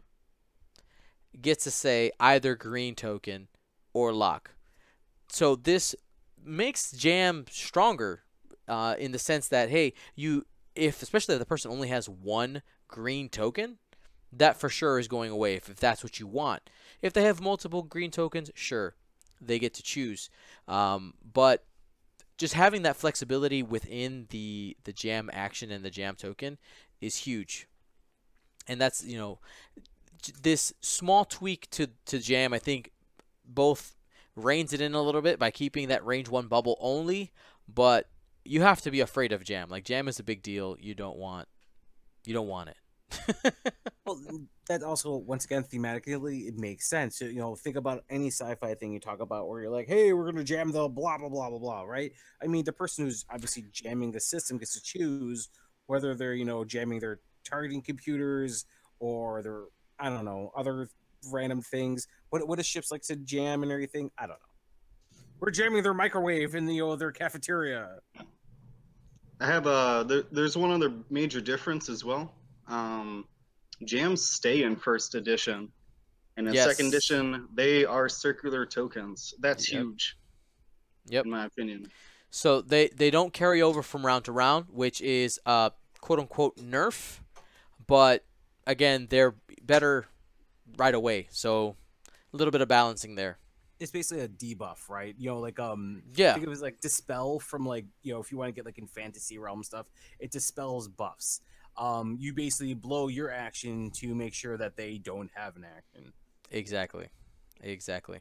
Speaker 1: gets to say either green token or lock. So this makes jam stronger in the sense that, hey, especially if the person only has one green token, that for sure is going away if that's what you want. If they have multiple green tokens, sure, they get to choose. But just having that flexibility within the jam action and the jam token is huge. And that's, this small tweak to jam, I think, both reins it in a little bit by keeping that range 1 bubble only, but you have to be afraid of jam. Like, jam is a big deal. You don't want it.
Speaker 2: Well, that also, once again, thematically, it makes sense. Think about any sci-fi thing you talk about where you're like, hey, we're going to jam the blah, blah, blah, blah, blah, right? I mean, the person who's obviously jamming the system gets to choose whether they're, jamming their targeting computers or their, I don't know, other random things. What do ships like to jam and everything? I don't know. We're jamming their microwave in their cafeteria.
Speaker 3: I have there's one other major difference as well. Jams stay in first edition, and in second
Speaker 1: Yes.
Speaker 3: edition they are circular tokens. That's
Speaker 1: Yep.
Speaker 3: huge,
Speaker 1: Yep.
Speaker 3: in my opinion.
Speaker 1: So they don't carry over from round to round, which is quote unquote nerf, but again they're better right away. So a little bit of balancing there.
Speaker 2: It's basically a debuff, right? You know, like
Speaker 1: Yeah.
Speaker 2: think of it as like dispel from like, you know, if you want to get like in fantasy realm stuff, it dispels buffs. You basically blow your action to make sure that they don't have an action.
Speaker 1: Exactly. Exactly.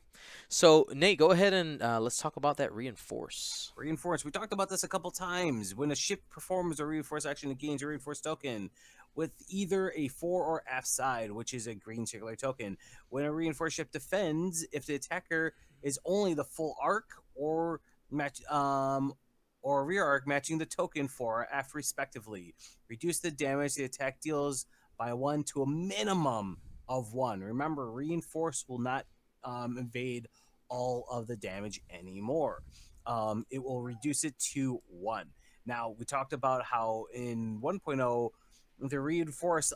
Speaker 1: So Nate, go ahead and let's talk about that reinforce.
Speaker 2: Reinforce. We talked about this a couple times. When a ship performs a reinforce action, it gains a reinforce token with either a fore or aft side, which is a green circular token. When a reinforced ship defends, if the attacker is only the full arc or match or rear arc matching the token fore or aft respectively, reduce the damage the attack deals by 1 to a minimum of 1. Remember, reinforce will not invade all of the damage anymore. It will reduce it to 1. Now, we talked about how in 1.0, the reinforce,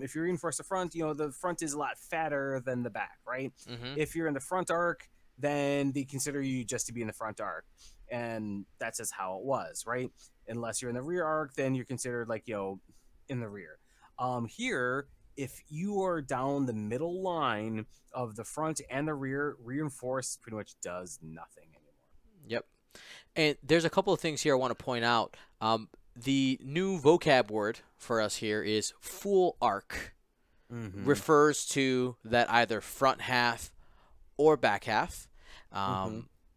Speaker 2: if you reinforce the front, you know, the front is a lot fatter than the back, right?
Speaker 1: Mm-hmm.
Speaker 2: If you're in the front arc, then they consider you just to be in the front arc. And that's just how it was, right? Unless you're in the rear arc, then you're considered like, you know, in the rear. Here, if you are down the middle line of the front and the rear, reinforce pretty much does nothing anymore.
Speaker 1: Yep. And there's a couple of things here I want to point out. The new vocab word for us here is full arc.
Speaker 2: Mm-hmm.
Speaker 1: Refers to that either front half or back half.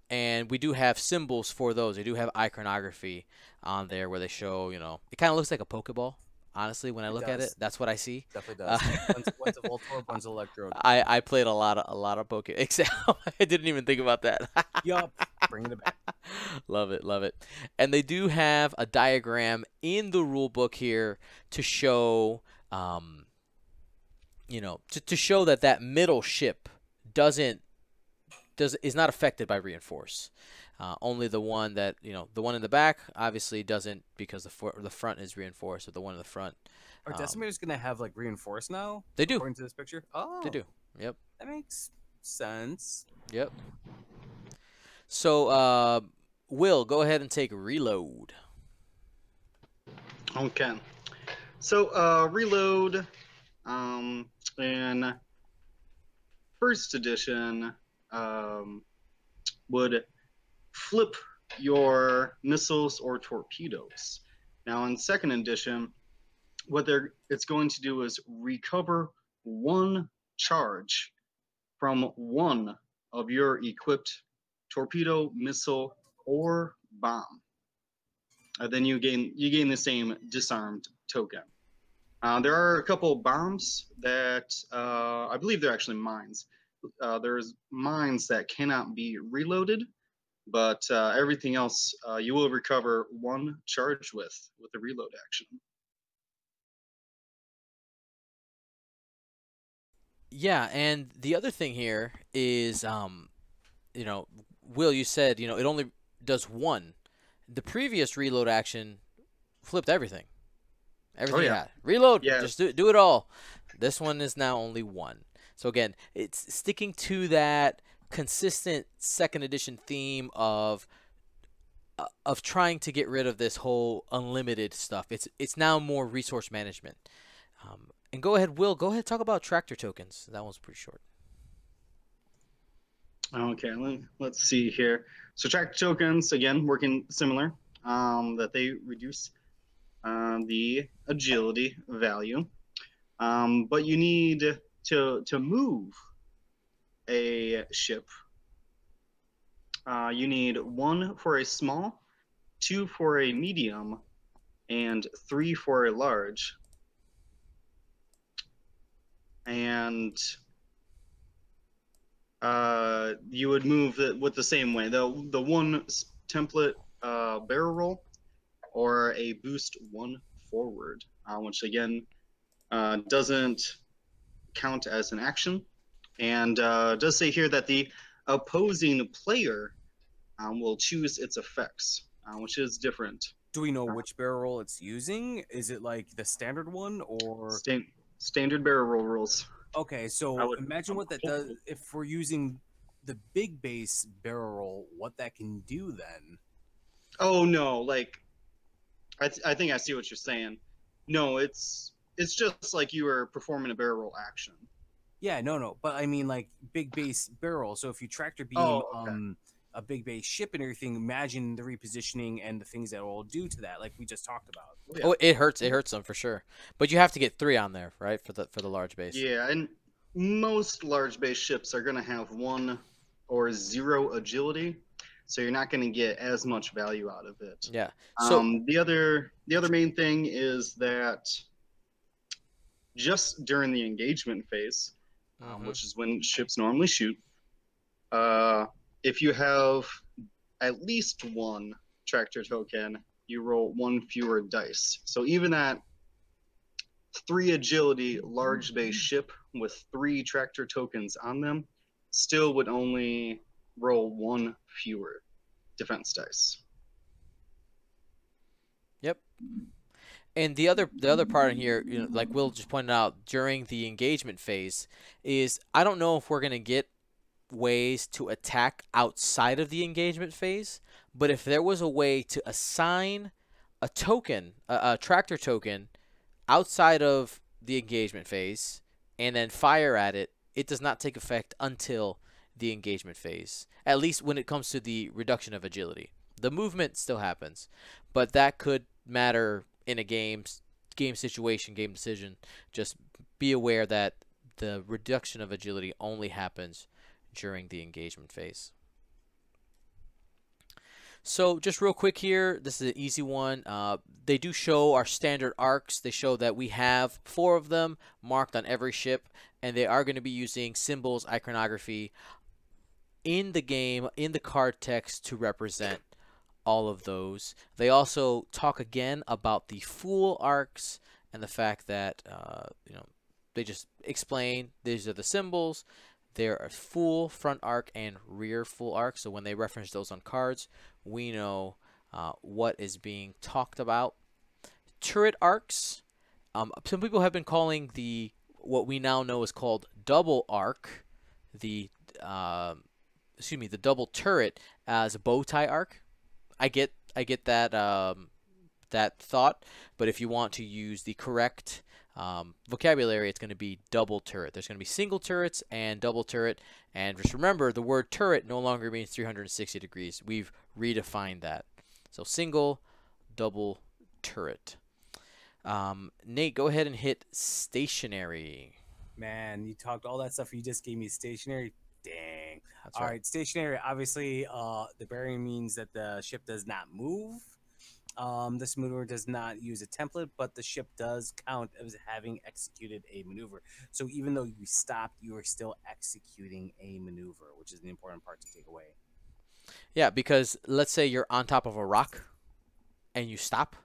Speaker 1: And we do have symbols for those. We do have iconography on there where they show, you know, it kind of looks like a Pokeball. Honestly, when I look at it, that's what I see.
Speaker 2: Definitely does. One's a Voltorb, one's an Electrode.
Speaker 1: I played a lot of Poke. Except I didn't even think about that.
Speaker 2: Yup, bringing it back.
Speaker 1: Love it, love it. And they do have a diagram in the rule book here to show, you know, to show that middle ship is not affected by reinforce. Only the one that, you know, the one in the back obviously doesn't because the front is reinforced, or the one in the front.
Speaker 2: Are decimators gonna have like reinforce now?
Speaker 1: They do.
Speaker 2: According to this picture. Oh,
Speaker 1: They do. Yep.
Speaker 2: That makes sense.
Speaker 1: Yep. So, Will, go ahead and take reload.
Speaker 3: Okay. So reload in first edition would flip your missiles or torpedoes. Now in second edition, what it's going to do is recover 1 charge from one of your equipped torpedo, missile, or bomb. Then you gain the same disarmed token. There are a couple bombs that I believe they're actually mines. There's mines that cannot be reloaded, but everything else you will recover 1 charge with the reload action.
Speaker 1: Yeah, and the other thing here is, you know, Will, you said, you know, it only does 1. The previous reload action flipped everything. Everything you had. Reload.
Speaker 3: Yeah.
Speaker 1: Just do it all. This one is now only 1. So again, it's sticking to that consistent second edition theme of trying to get rid of this whole unlimited stuff. It's now more resource management. And go ahead, Will. Go ahead, talk about tractor tokens. That one's pretty short.
Speaker 3: Okay, let's see here. So tractor tokens, again, working similar, that they reduce the agility value. But you need to move a ship. You need 1 for a small, 2 for a medium, and 3 for a large. And you would move it with the same way. The 1 template barrel roll, or a boost 1 forward, which again doesn't count as an action, and does say here that the opposing player will choose its effects, which is different
Speaker 2: Do we know which barrel roll it's using? Is it like the standard one or?
Speaker 3: Standard barrel roll rules.
Speaker 2: Okay,
Speaker 3: I
Speaker 2: so
Speaker 3: would.
Speaker 2: imagine what that does if we're using the big base barrel roll, what that can do then.
Speaker 3: Oh no, like I think I see what you're saying. No, it's just like you were performing a barrel roll action.
Speaker 2: Yeah, no, but I mean like big base barrel. So if you tractor beam
Speaker 3: Oh, okay.
Speaker 2: a big base ship and everything, imagine the repositioning and the things that will do to that, like we just talked about.
Speaker 3: Oh, yeah.
Speaker 1: Oh, it hurts. It hurts them for sure. But you have to get 3 on there, right? For the large base.
Speaker 3: Yeah, and most large base ships are going to have 1 or 0 agility, so you're not going to get as much value out of it.
Speaker 1: Yeah. So
Speaker 3: the other main thing is that just during the engagement phase, which is when ships normally shoot, if you have at least 1 tractor token, you roll 1 fewer dice. So even at 3 agility large base ship with 3 tractor tokens on them still would only roll 1 fewer defense dice.
Speaker 1: Yep. And the other part in here, like Will just pointed out, during the engagement phase, is I don't know if we're gonna get ways to attack outside of the engagement phase, but if there was a way to assign a token, a tractor token, outside of the engagement phase, and then fire at it, it does not take effect until the engagement phase. At least when it comes to the reduction of agility. The movement still happens, but that could matter in a game situation, game decision. Just be aware that the reduction of agility only happens during the engagement phase. So just real quick here, this is an easy one. They do show our standard arcs. They show that we have 4 of them marked on every ship, and they are going to be using symbols, iconography in the game, in the card text to represent all of those. They also talk again about the full arcs and the fact that they just explain these are the symbols. There are full front arc and rear full arc. So when they reference those on cards, we know what is being talked about. Turret arcs. Some people have been calling what we now know is called double arc, the double turret as a bow tie arc. I get that that thought, but if you want to use the correct vocabulary, it's going to be double turret. There's going to be single turrets and double turret, and just remember the word turret no longer means 360 degrees. We've redefined that. So single, double turret. Nate, go ahead and hit stationary.
Speaker 2: Man, you talked all that stuff. You just gave me stationary. Dang.
Speaker 1: That's
Speaker 2: All
Speaker 1: right.
Speaker 2: right, stationary. Obviously, the bearing means that the ship does not move. This maneuver does not use a template, but the ship does count as having executed a maneuver. So even though you stopped, you are still executing a maneuver, which is an important part to take away.
Speaker 1: Yeah, because let's say you're on top of a rock and you stop,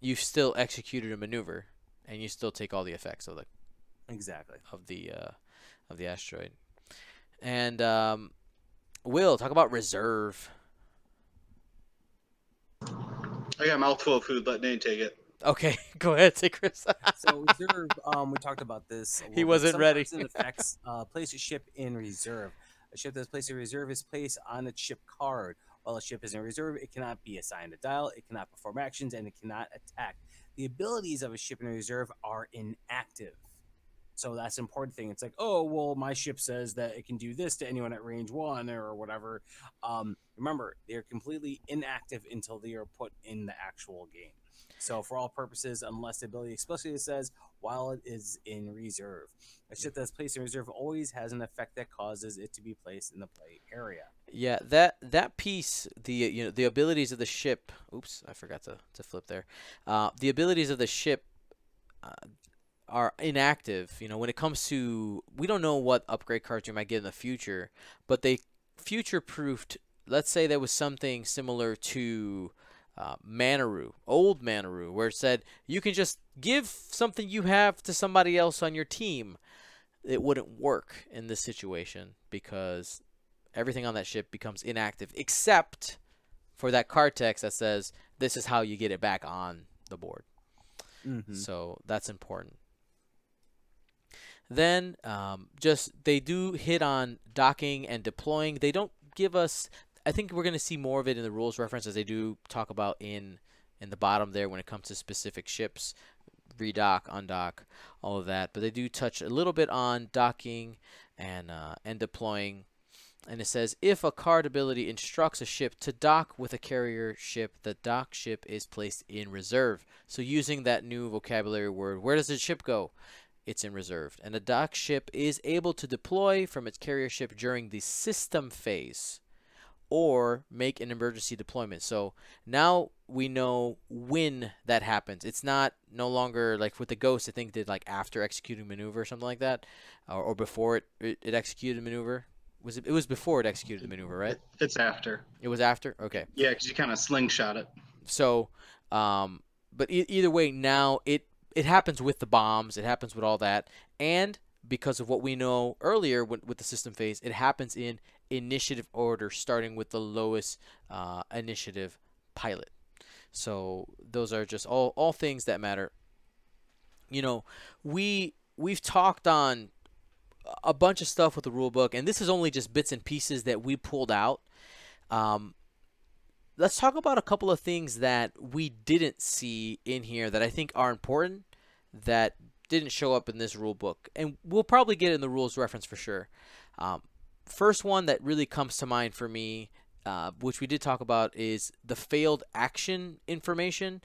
Speaker 1: you've still executed a maneuver, and you still take all the effects of the asteroid. And Will, talk about reserve.
Speaker 3: I got a mouthful of food. Let Nate take it.
Speaker 1: Okay, go ahead, say Chris.
Speaker 2: So reserve, we talked about this.
Speaker 1: He wasn't ready.
Speaker 2: Sometimes it affects place a ship in reserve. A ship that's placed in reserve is placed on its ship card. While a ship is in reserve, it cannot be assigned a dial, it cannot perform actions, and it cannot attack. The abilities of a ship in reserve are inactive. So that's an important thing. It's like, oh, well, my ship says that it can do this to anyone at range 1 or whatever. Remember, they're completely inactive until they are put in the actual game. So for all purposes, unless the ability explicitly says while it is in reserve. A ship that's placed in reserve always has an effect that causes it to be placed in the play area.
Speaker 1: Yeah, that piece, the abilities of the ship. Oops, I forgot to flip there. The abilities of the ship are inactive. When it comes to, we don't know what upgrade cards you might get in the future, but they future-proofed. Let's say there was something similar to Manaroo, old Manaroo, where it said you can just give something you have to somebody else on your team. It wouldn't work in this situation because everything on that ship becomes inactive except for that card text that says this is how you get it back on the board.
Speaker 2: Mm-hmm.
Speaker 1: So that's important. Then just they do hit on docking and deploying. They don't give us. I think we're going to see more of it in the rules reference, as they do talk about in the bottom there when it comes to specific ships, redock, undock, all of that. But they do touch a little bit on docking and deploying. And it says, if a card ability instructs a ship to dock with a carrier ship, the dock ship is placed in reserve. So using that new vocabulary word, where does the ship go? It's in reserve. And a dock ship is able to deploy from its carrier ship during the system phase or make an emergency deployment. So now we know when that happens. It's not no longer like with the Ghost, I think did like after executing maneuver or something like that, or before it executed maneuver. It was before it executed the maneuver, right?
Speaker 3: It's after.
Speaker 1: It was after? Okay.
Speaker 3: Yeah, because you kind of slingshot it.
Speaker 1: So, but either way, now it happens with the bombs. It happens with all that. And because of what we know earlier with the system phase, it happens in initiative order, starting with the lowest initiative pilot. So those are just all things that matter. You know, we've talked on a bunch of stuff with the rule book, and this is only just bits and pieces that we pulled out. Let's talk about a couple of things that we didn't see in here that I think are important that didn't show up in this rule book, and we'll probably get it in the rules reference for sure. First one that really comes to mind for me, which we did talk about, is the failed action information.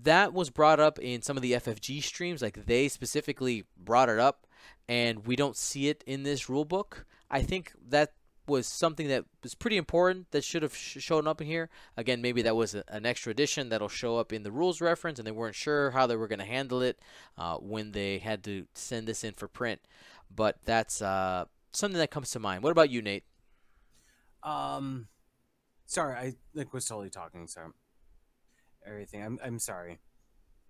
Speaker 1: That was brought up in some of the FFG streams, like they specifically brought it up, and we don't see it in this rule book. I think that was something that was pretty important that should have shown up in here. Again, maybe that was an extra addition that'll show up in the rules reference, and they weren't sure how they were going to handle it when they had to send this in for print. But that's something that comes to mind. What about you, Nate?
Speaker 2: Sorry, I was totally talking. So everything. I'm sorry.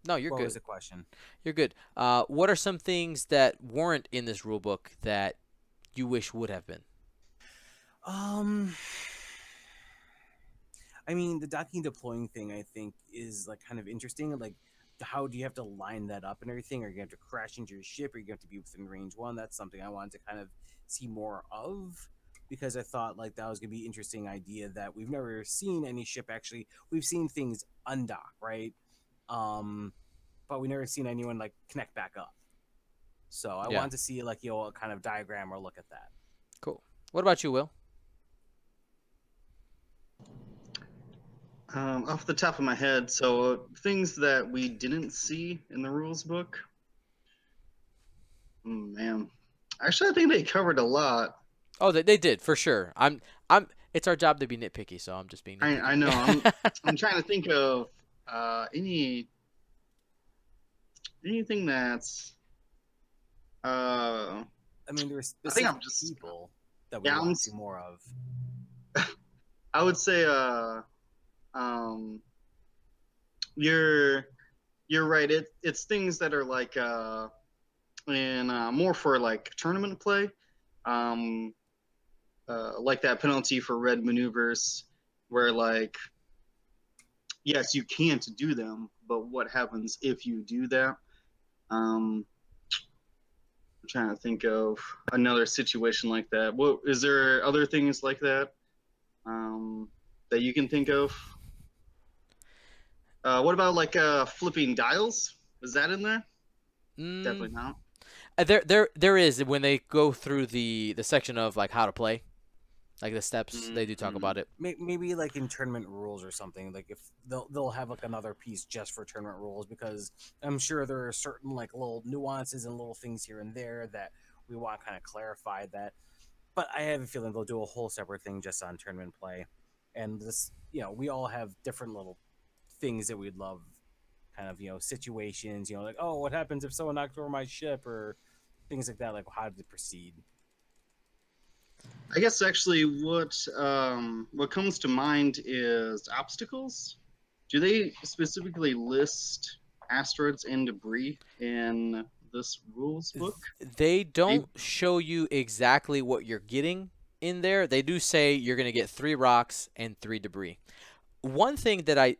Speaker 1: No, you're
Speaker 2: What
Speaker 1: good.
Speaker 2: was the question?
Speaker 1: You're good. What are some things that weren't in this rule book that you wish would have been?
Speaker 2: I mean, the docking deploying thing, I think, is like kind of interesting. Like, how do you have to line that up and everything? Are you have to crash into your ship, or you have to be within range one? That's something I wanted to kind of see more of, because I thought like that was gonna be an interesting idea that we've never seen any ship actually. We've seen things undock, right? But we never seen anyone like connect back up. So I wanted to see like a kind of diagram or look at that.
Speaker 1: Cool. What about you, Will?
Speaker 3: Off the top of my head, so things that we didn't see in the rules book. Man, actually, I think they covered a lot.
Speaker 1: Oh, they did for sure. It's our job to be nitpicky, so I'm just being nitpicky.
Speaker 3: I know. I'm trying to think of anything that's.
Speaker 2: I mean, there's
Speaker 3: I think I'm just
Speaker 2: people that we want to see more of.
Speaker 3: I would say you're right. It's things that are like more for like tournament play, like that penalty for red maneuvers, where like yes, you can't do them, but what happens if you do that? I'm trying to think of another situation like that. What is there other things like that that you can think of? What about like flipping dials? Is that in there? Definitely not.
Speaker 1: There is when they go through the section of like how to play, like the steps. They do talk about it.
Speaker 2: Maybe like in tournament rules or something. Like if they'll have like another piece just for tournament rules, because I'm sure there are certain like little nuances and little things here and there that we want to kind of clarify that. But I have a feeling they'll do a whole separate thing just on tournament play. And this, we all have different little things that we'd love, kind of, situations, like, oh, what happens if someone knocks over my ship, or things like that, like how did it proceed?
Speaker 3: I guess actually what comes to mind is obstacles. Do they specifically list asteroids and debris in this rules book?
Speaker 1: They don't show you exactly what you're getting in there. They do say you're going to get 3 rocks and 3 debris. One thing that I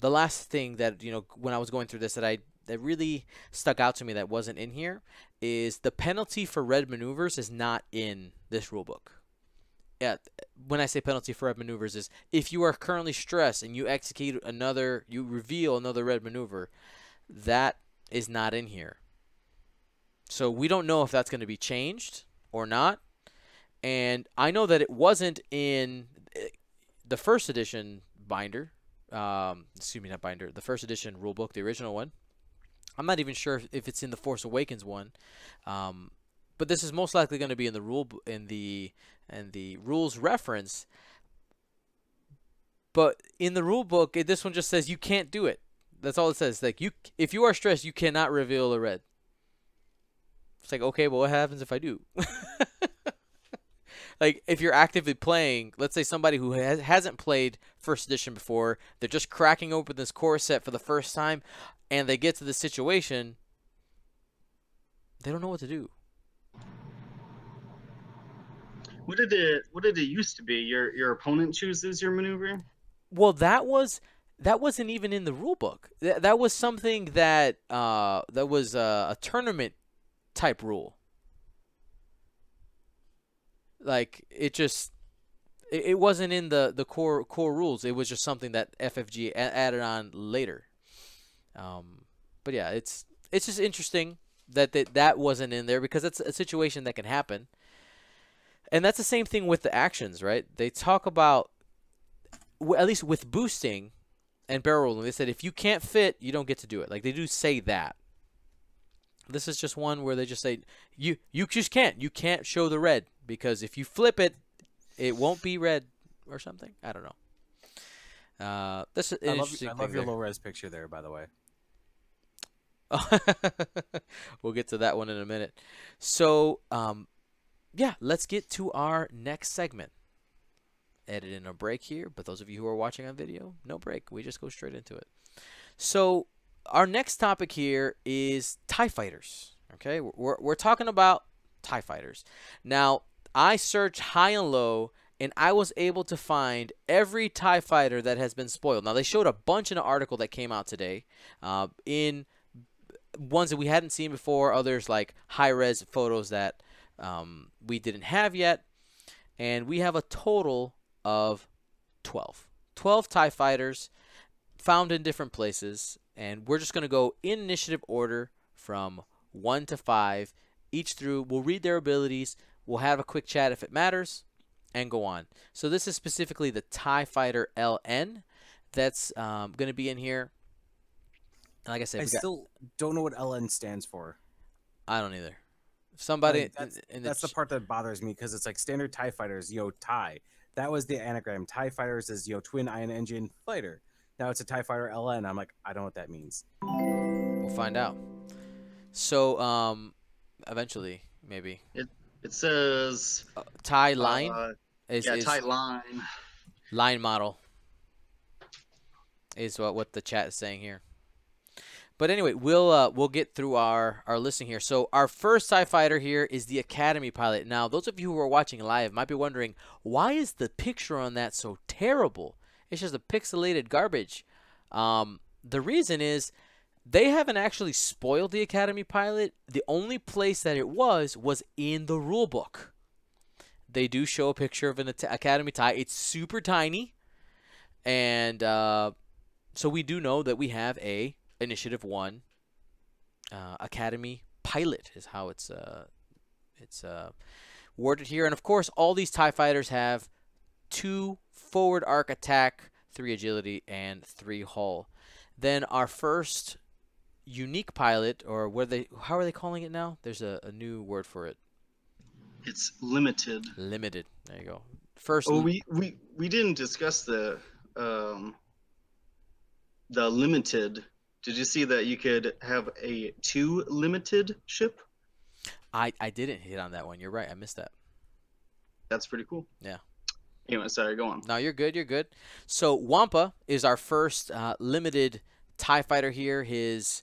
Speaker 1: the last thing that when I was going through this that really stuck out to me that wasn't in here is the penalty for red maneuvers is not in this rule book. Yeah, when I say penalty for red maneuvers is if you are currently stressed and you you reveal another red maneuver, that is not in here. So we don't know if that's going to be changed or not. And I know that it wasn't in the first edition binder. Excuse me, not binder. The first edition rulebook, the original one. I'm not even sure if it's in the Force Awakens one. But this is most likely going to be in the rules reference. But in the rule book, this one just says you can't do it. That's all it says. Like if you are stressed, you cannot reveal a red. It's like, okay, well, what happens if I do? Like, if you're actively playing, let's say somebody who hasn't played First Edition before, they're just cracking open this core set for the first time, and they get to this situation, they don't know what to do.
Speaker 3: What did it used to be? Your opponent chooses your maneuver?
Speaker 1: Well, that wasn't even in the rule book. That was something that was a tournament type rule. Like it wasn't in the core rules. It was just something that FFG added on later. But yeah, it's just interesting that wasn't in there because it's a situation that can happen. And that's the same thing with the actions, right? They talk about, at least with boosting and barrel rolling, they said if you can't fit, you don't get to do it. Like they do say that. This is just one where they just say you just can't. You can't show the red because if you flip it, it won't be red or something. I don't know. This is an interesting thing.
Speaker 2: I love your low res picture there, by the way.
Speaker 1: We'll get to that one in a minute. So, yeah, let's get to our next segment. Edit in a break here, but those of you who are watching on video, no break. We just go straight into it. So, our next topic here is TIE fighters. Okay, we're talking about TIE fighters. Now, I searched high and low, and I was able to find every TIE fighter that has been spoiled. Now, they showed a bunch in an article that came out today, in ones that we hadn't seen before, others like high-res photos that we didn't have yet, and we have a total of 12. 12 TIE fighters found in different places, and we're just going to go in initiative order from 1 to 5, each through. We'll read their abilities, we'll have a quick chat if it matters, and go on. So this is specifically the TIE Fighter LN that's going to be in here. Like I said,
Speaker 2: I still don't know what LN stands for.
Speaker 1: I don't either. Somebody
Speaker 2: that's the part that bothers me because it's like standard TIE fighters, TIE. That was the anagram. TIE fighters is twin ion engine fighter. Now it's a TIE fighter LN. I'm like, I don't know what that means.
Speaker 1: We'll find out. So eventually maybe
Speaker 3: it says
Speaker 1: TIE line
Speaker 3: TIE line
Speaker 1: line model is what the chat is saying here. But anyway, we'll get through our listing here. So our first TIE fighter here is the Academy pilot. Now, those of you who are watching live might be wondering, why is the picture on that so terrible? It's just a pixelated garbage. The reason is they haven't actually spoiled the Academy pilot. The only place that it was in the rule book. They do show a picture of an Academy TIE. It's super tiny. And so we do know that we have a Initiative 1 Academy pilot is how it's worded here. And of course, all these TIE fighters have 2 forward arc attack, 3 agility, and 3 hull. Then our first unique pilot, or how are they calling it now? There's a new word for it.
Speaker 3: It's limited.
Speaker 1: Limited. There you go. First.
Speaker 3: Oh, we didn't discuss the limited. Did you see that you could have a 2 limited ship?
Speaker 1: I didn't hit on that one. You're right. I missed that.
Speaker 3: That's pretty cool.
Speaker 1: Yeah.
Speaker 3: Anyway, sorry, go on.
Speaker 1: No, you're good. You're good. So Wampa is our first limited TIE fighter here. His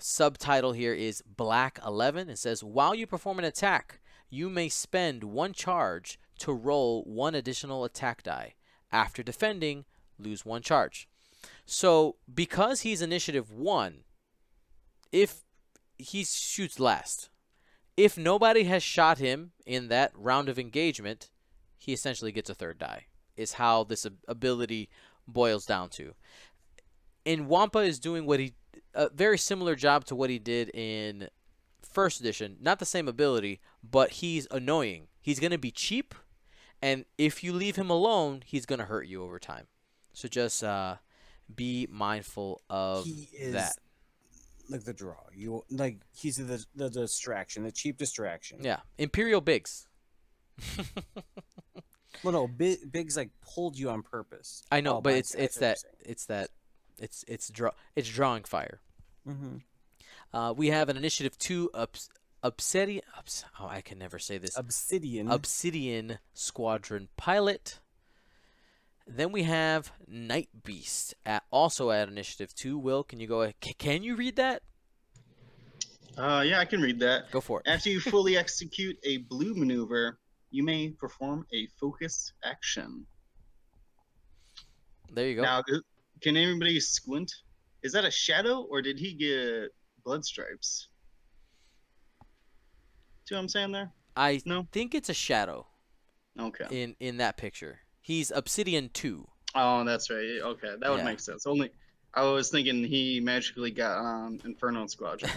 Speaker 1: subtitle here is Black 11. It says, while you perform an attack, you may spend 1 charge to roll 1 additional attack die. After defending, lose 1 charge. So because he's initiative 1, if he shoots last, if nobody has shot him in that round of engagement, he essentially gets a third die, is how this ability boils down to. And Wampa is doing a very similar job to what he did in first edition. Not the same ability, but he's annoying. He's going to be cheap, and if you leave him alone, he's going to hurt you over time. So just be mindful of
Speaker 2: He is
Speaker 1: that.
Speaker 2: like the draw. He's the distraction, the cheap distraction.
Speaker 1: Yeah, Imperial Biggs.
Speaker 2: Well, no, Biggs like pulled you on purpose.
Speaker 1: I know,
Speaker 2: Oh,
Speaker 1: but
Speaker 2: I
Speaker 1: it's
Speaker 2: see what you're saying.
Speaker 1: it's drawing fire. We have an initiative 2 Obsidian. Oh, I can never say this. Obsidian Squadron pilot. Then we have Night Beast also at initiative 2. Will, can you go ahead? Can you read that?
Speaker 3: Yeah, I can read that.
Speaker 1: Go for it.
Speaker 3: After you fully execute a blue maneuver, you may perform a focus action.
Speaker 1: There you go.
Speaker 3: Now, can anybody squint? Is that a shadow, or did he get blood stripes? See what I'm saying there?
Speaker 1: I
Speaker 3: No?
Speaker 1: think it's a shadow
Speaker 3: Okay.
Speaker 1: in that picture. He's Obsidian 2.
Speaker 3: Oh, that's right. Okay, that would
Speaker 1: Yeah.
Speaker 3: make sense. Only I was thinking he magically got Inferno Squadron.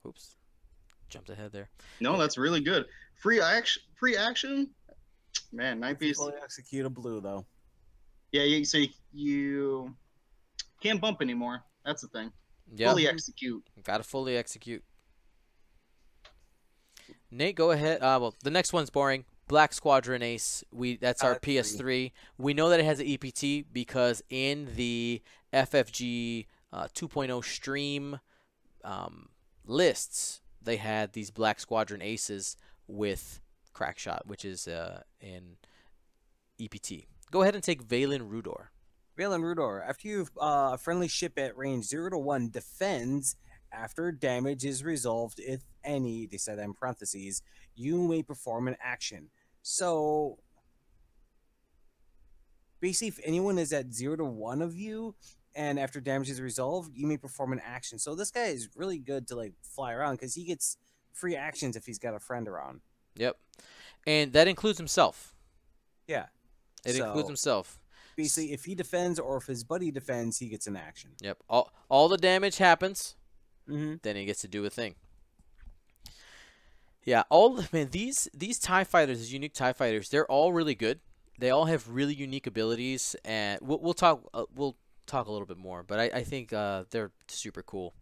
Speaker 1: Oops. Jumped ahead there.
Speaker 3: No, that's really good. Free action. Man, Night Beast.
Speaker 2: Fully execute a blue though.
Speaker 3: Yeah, so you can't bump anymore. That's the thing.
Speaker 1: Yeah.
Speaker 3: Fully execute.
Speaker 1: Gotta fully execute. Nate, go ahead. Well, the next one's boring. Black Squadron Ace. That's our PS3. We know that it has an EPT because in the FFG 2.0 stream lists, they had these Black Squadron Aces with Crackshot, which is in EPT. Go ahead and take Valen Rudor.
Speaker 2: Valen Rudor, after you've a friendly ship at range 0 to 1 defends after damage is resolved, if any, they said in parentheses, you may perform an action. So basically, if anyone is at 0 to 1 of you, and after damage is resolved, you may perform an action. So this guy is really good to like fly around because he gets free actions if he's got a friend around.
Speaker 1: Yep, and that includes himself.
Speaker 2: Yeah,
Speaker 1: it includes himself.
Speaker 2: Basically, if he defends or if his buddy defends, he gets an action.
Speaker 1: Yep, all the damage happens.
Speaker 2: Mm-hmm.
Speaker 1: Then he gets to do a thing. Yeah, these TIE fighters, these unique TIE fighters, they're all really good. They all have really unique abilities, and we'll talk a little bit more. But I think they're super cool.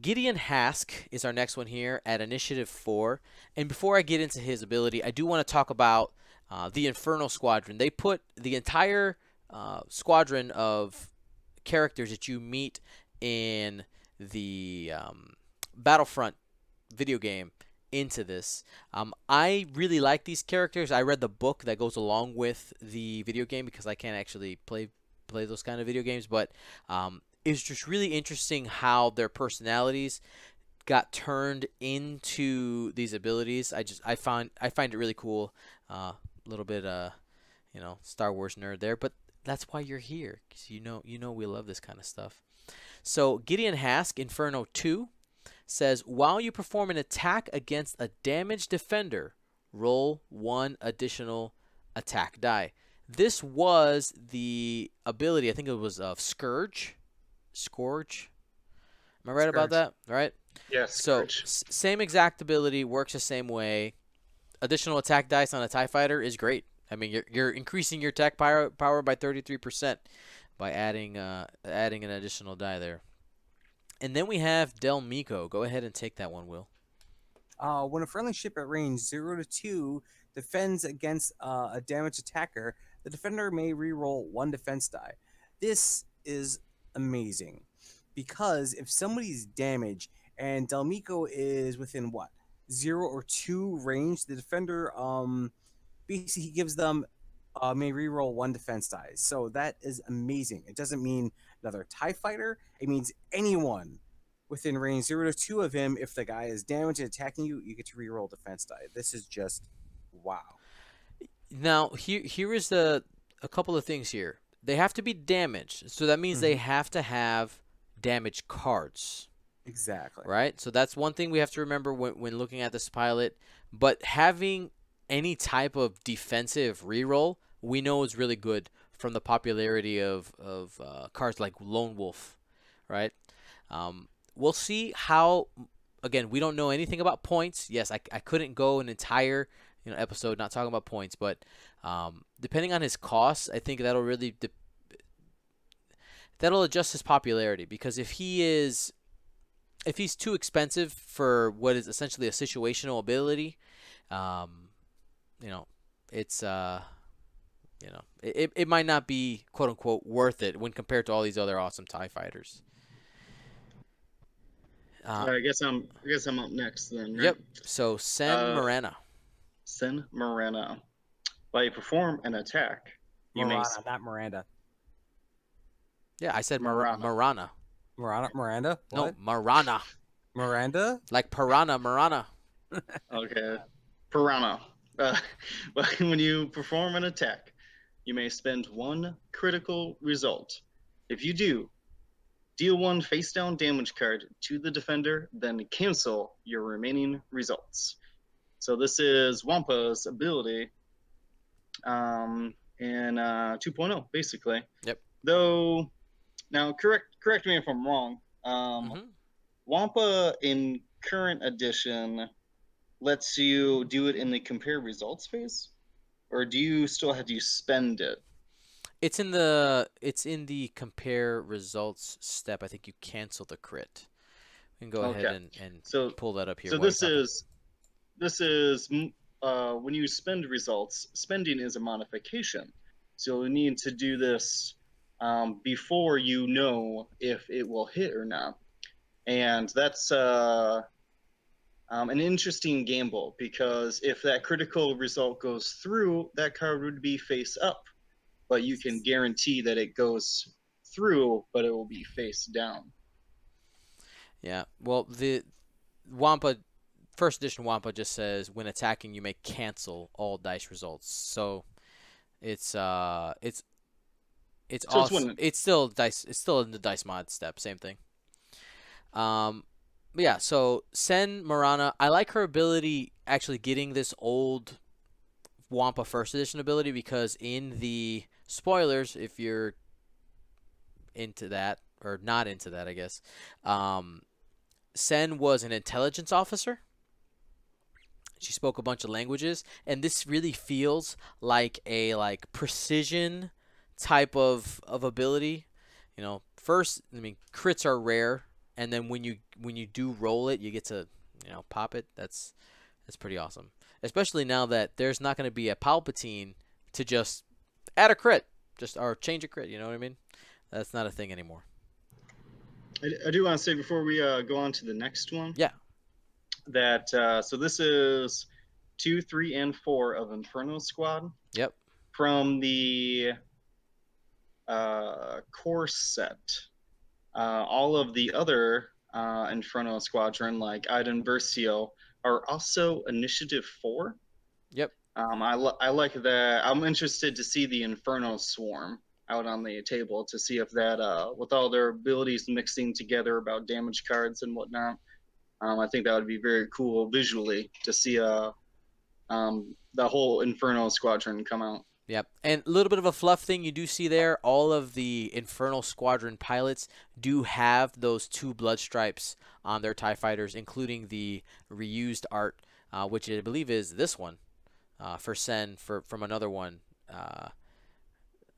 Speaker 1: Gideon Hask is our next one here at Initiative 4. And before I get into his ability, I do want to talk about the Inferno Squadron. They put the entire squadron of characters that you meet in the Battlefront video game into this. I really like these characters. I read the book that goes along with the video game because I can't actually play those kind of video games, but it's just really interesting how their personalities got turned into these abilities. I find it really cool. A little bit Star Wars nerd there, but that's why you're here, because you know we love this kind of stuff. So Gideon Hask, Inferno 2, says while you perform an attack against a damaged defender, roll 1 additional attack die. This was the ability, I think it was of Scourge. Am I right about that? Right?
Speaker 3: Yes.
Speaker 1: So same exact ability, works the same way. Additional attack dice on a TIE fighter is great. I mean, you're increasing your attack power by 33% by adding an additional die there. And then we have Del Miko. Go ahead and take that one, Will.
Speaker 2: When a friendly ship at range 0 to 2 defends against a damaged attacker, the defender may reroll 1 defense die. This is amazing because if somebody's damaged and Del Miko is within 0 or 2 range, the defender basically he gives them may reroll 1 defense die. So that is amazing. It doesn't mean another TIE fighter. It means anyone within range 0 to 2 of him. If the guy is damaged and attacking you, you get to reroll defense die. This is just wow.
Speaker 1: Now here is a couple of things here. they have to be damaged. So that means they have to have damage cards.
Speaker 2: Exactly.
Speaker 1: Right? So that's one thing we have to remember when looking at this pilot. But having any type of defensive reroll, we know is really good from the popularity of cards like Lone Wolf, right? We'll see how. Again, we don't know anything about points. Yes, I couldn't go an entire episode not talking about points, but depending on his costs, I think that'll really that'll adjust his popularity, because if he's too expensive for what is essentially a situational ability, it's it might not be quote unquote worth it when compared to all these other awesome TIE fighters.
Speaker 3: I guess I'm up next then. Right?
Speaker 1: Yep. So Sen Morana.
Speaker 3: Sen Morana. While you perform an attack, you
Speaker 2: Miranda, not Miranda.
Speaker 1: Yeah, I said
Speaker 3: Marana.
Speaker 1: Marana.
Speaker 2: Miranda?
Speaker 1: No,
Speaker 2: What?
Speaker 1: Marana.
Speaker 2: Miranda?
Speaker 1: Like piranha, Marana.
Speaker 3: Okay. Piranha. When you perform an attack, you may spend 1 critical result. If you do, deal 1 face-down damage card to the defender, then cancel your remaining results. So this is Wampa's ability in 2.0, basically.
Speaker 1: Yep.
Speaker 3: Though, now correct me if I'm wrong. Wampa in current edition lets you do it in the compare results phase, or do you still have to spend it?
Speaker 1: It's in the compare results step. I think you cancel the crit. We can go ahead and pull that up here.
Speaker 3: So this is when you spend results. Spending is a modification, so you need to do this before you know if it will hit or not, and that's an interesting gamble, because if that critical result goes through, that card would be face up, but you can guarantee that it goes through, but it will be face down.
Speaker 1: Yeah. Well, the Wampa first edition Wampa just says when attacking you may cancel all dice results. So it's awesome. It's still dice. It's still in the dice mod step. Same thing. But yeah. So Sen Morana, I like her ability actually getting this old Wampa first edition ability, because in the spoilers, if you're into that or not into that, I guess, Sen was an intelligence officer. She spoke a bunch of languages, and this really feels like a precision type of ability. First, I mean, crits are rare, and then when you do roll it, you get to pop it. That's pretty awesome, especially now that there's not going to be a Palpatine to just add a crit, or change a crit. You know what I mean? That's not a thing anymore.
Speaker 3: I do want to say before we go on to the next one.
Speaker 1: Yeah.
Speaker 3: That so this is 2, 3, and 4 of Inferno Squad.
Speaker 1: Yep.
Speaker 3: From the core set, all of the other Inferno Squadron, like Iden Versio, are also Initiative 4.
Speaker 1: Yep.
Speaker 3: I like that. I'm interested to see the Inferno Swarm out on the table, to see if that, with all their abilities mixing together about damage cards and whatnot, I think that would be very cool visually to see the whole Inferno Squadron come out.
Speaker 1: Yep. And a little bit of a fluff thing you do see there, all of the Infernal Squadron pilots do have those 2 blood stripes on their TIE fighters, including the reused art, which I believe is this one, for Sen, from another one.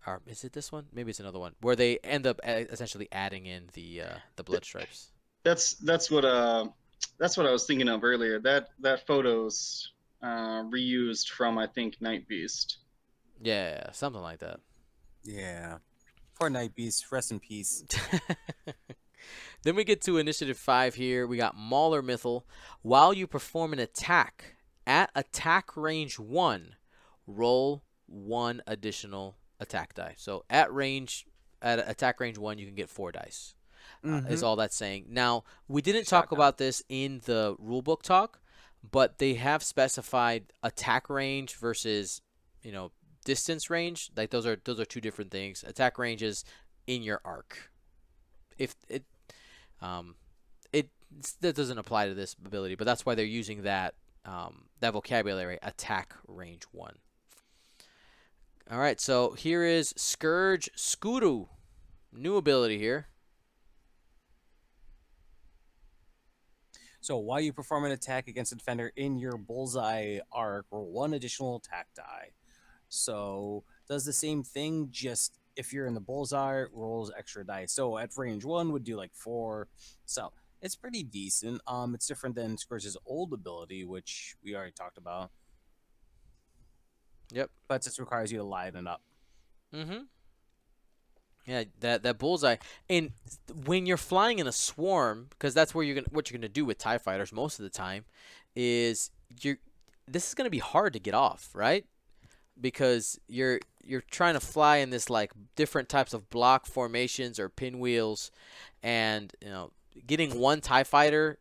Speaker 1: Or is it this one? Maybe it's another one, where they end up essentially adding in the blood stripes.
Speaker 3: That's what I was thinking of earlier. That photo's reused from, I think, Night Beast.
Speaker 1: Yeah, something like that.
Speaker 2: Yeah. Poor Night Beast. Rest in peace.
Speaker 1: Then we get to Initiative 5 here. We got Mauler Mythal. While you perform an attack at attack range 1, roll 1 additional attack die. So at attack range 1, you can get 4 dice. Is all that's saying. Now, we didn't talk about this in the rulebook talk, but they have specified attack range versus, distance range, like those are two different things. Attack range is in your arc. If it it that doesn't apply to this ability, but that's why they're using that that vocabulary, attack range 1. All right, so here is Scourge Skuru, new ability here.
Speaker 2: So while you perform an attack against a defender in your bullseye arc, roll 1 additional attack die. So does the same thing, just if you're in the bullseye, rolls extra dice. So at range 1 would do like 4. So it's pretty decent. It's different than Scourge's old ability, which we already talked about.
Speaker 1: Yep.
Speaker 2: But it requires you to liven up.
Speaker 1: Mm-hmm. Yeah, that bullseye. And when you're flying in a swarm, because that's where what you're gonna do with TIE fighters most of the time, is this is gonna be hard to get off, right? Because you're trying to fly in this like different types of block formations or pinwheels, and getting one TIE fighter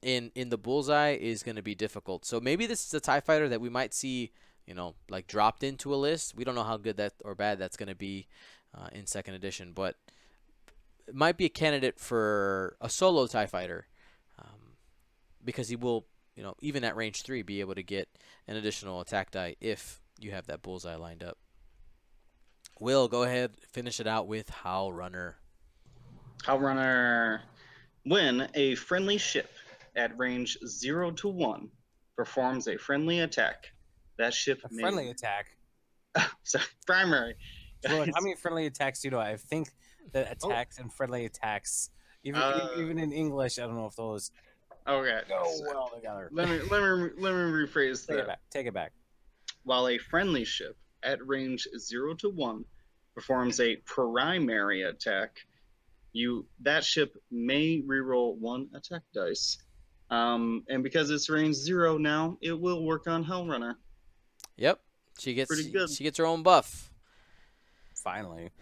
Speaker 1: in the bullseye is gonna be difficult. So maybe this is a TIE fighter that we might see, like dropped into a list. We don't know how good that or bad that's gonna be in 2nd edition, but it might be a candidate for a solo TIE fighter, because he will, even at range 3, be able to get an additional attack die if you have that bullseye lined up. Will, go ahead, finish it out with Howl Runner.
Speaker 3: Howl Runner. When a friendly ship at range 0 to 1 performs a friendly attack, that ship
Speaker 2: A friendly attack?
Speaker 3: Sorry, primary.
Speaker 2: So how many friendly attacks do you know? I think that attacks and friendly attacks, even in English, I don't know if those
Speaker 3: Okay.
Speaker 2: go well together.
Speaker 3: Let me rephrase that.
Speaker 2: Take it back.
Speaker 3: While a friendly ship at range 0 to 1 performs a primary attack, that ship may reroll 1 attack dice. And because it's range 0 now, it will work on Howl Runner.
Speaker 1: Yep, she gets her own buff.
Speaker 2: Finally.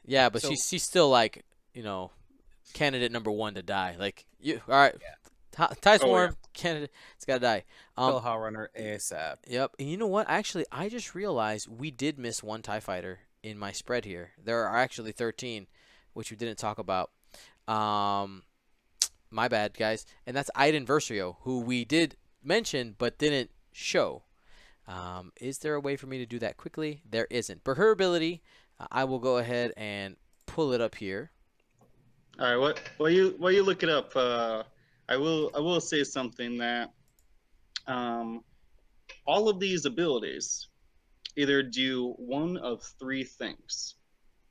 Speaker 1: Yeah, but she's still like, candidate number 1 to die. Like, all right, yeah. TIE Swarm candidate, it's gotta die.
Speaker 2: Kill Howl Runner ASAP.
Speaker 1: Yep, and you know what? Actually, I just realized we did miss 1 TIE fighter in my spread here. There are actually 13, which we didn't talk about. My bad, guys. And that's Iden Versio, who we did mention but didn't show. Is there a way for me to do that quickly? There isn't. But her ability, I will go ahead and pull it up here.
Speaker 3: All right. While you look it up, I will say something that all of these abilities either do one of 3 things.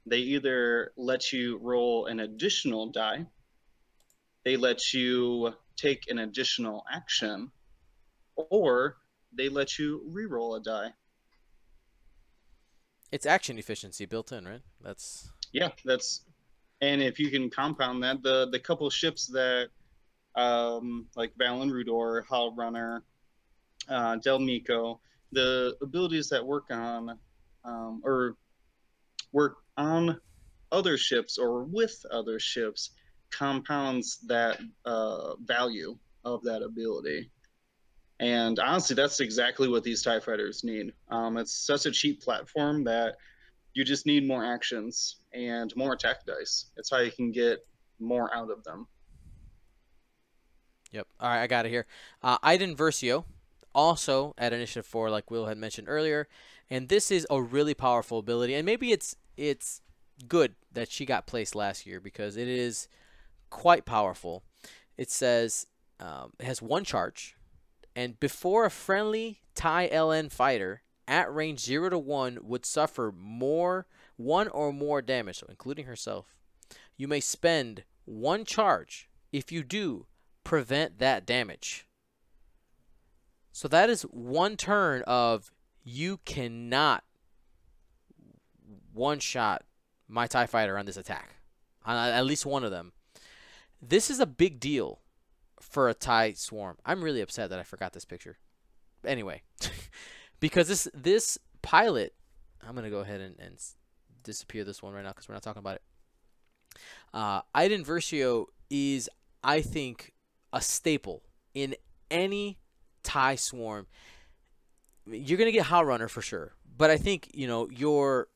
Speaker 3: They either let you roll an additional die, they let you take an additional action, or they let you reroll a die.
Speaker 1: It's action efficiency built in, right?
Speaker 3: And if you can compound that, the couple ships that like Valen Rudor, Howl Runner, Del Miko, the abilities that work on other ships or with other ships compounds that value of that ability. And honestly, that's exactly what these TIE fighters need. It's such a cheap platform that you just need more actions and more attack dice. It's how you can get more out of them.
Speaker 1: Yep. All right, I got it here. Iden Versio, also at Initiative 4, like Will had mentioned earlier. And this is a really powerful ability. And maybe it's good that she got placed last year because it is quite powerful. It says it has 1 charge. And before a friendly TIE LN fighter at range 0 to 1 would suffer 1 or more damage, so including herself, you may spend 1 charge. If you do, prevent that damage. So that is 1 turn of you cannot one-shot my TIE fighter on this attack. On at least one of them. This is a big deal for a TIE Swarm. I'm really upset that I forgot this picture. Anyway, because this pilot, I'm going to go ahead and disappear this one right now because we're not talking about it. Iden Versio is, I think, a staple in any TIE Swarm. You're going to get Howl Runner for sure, but I think your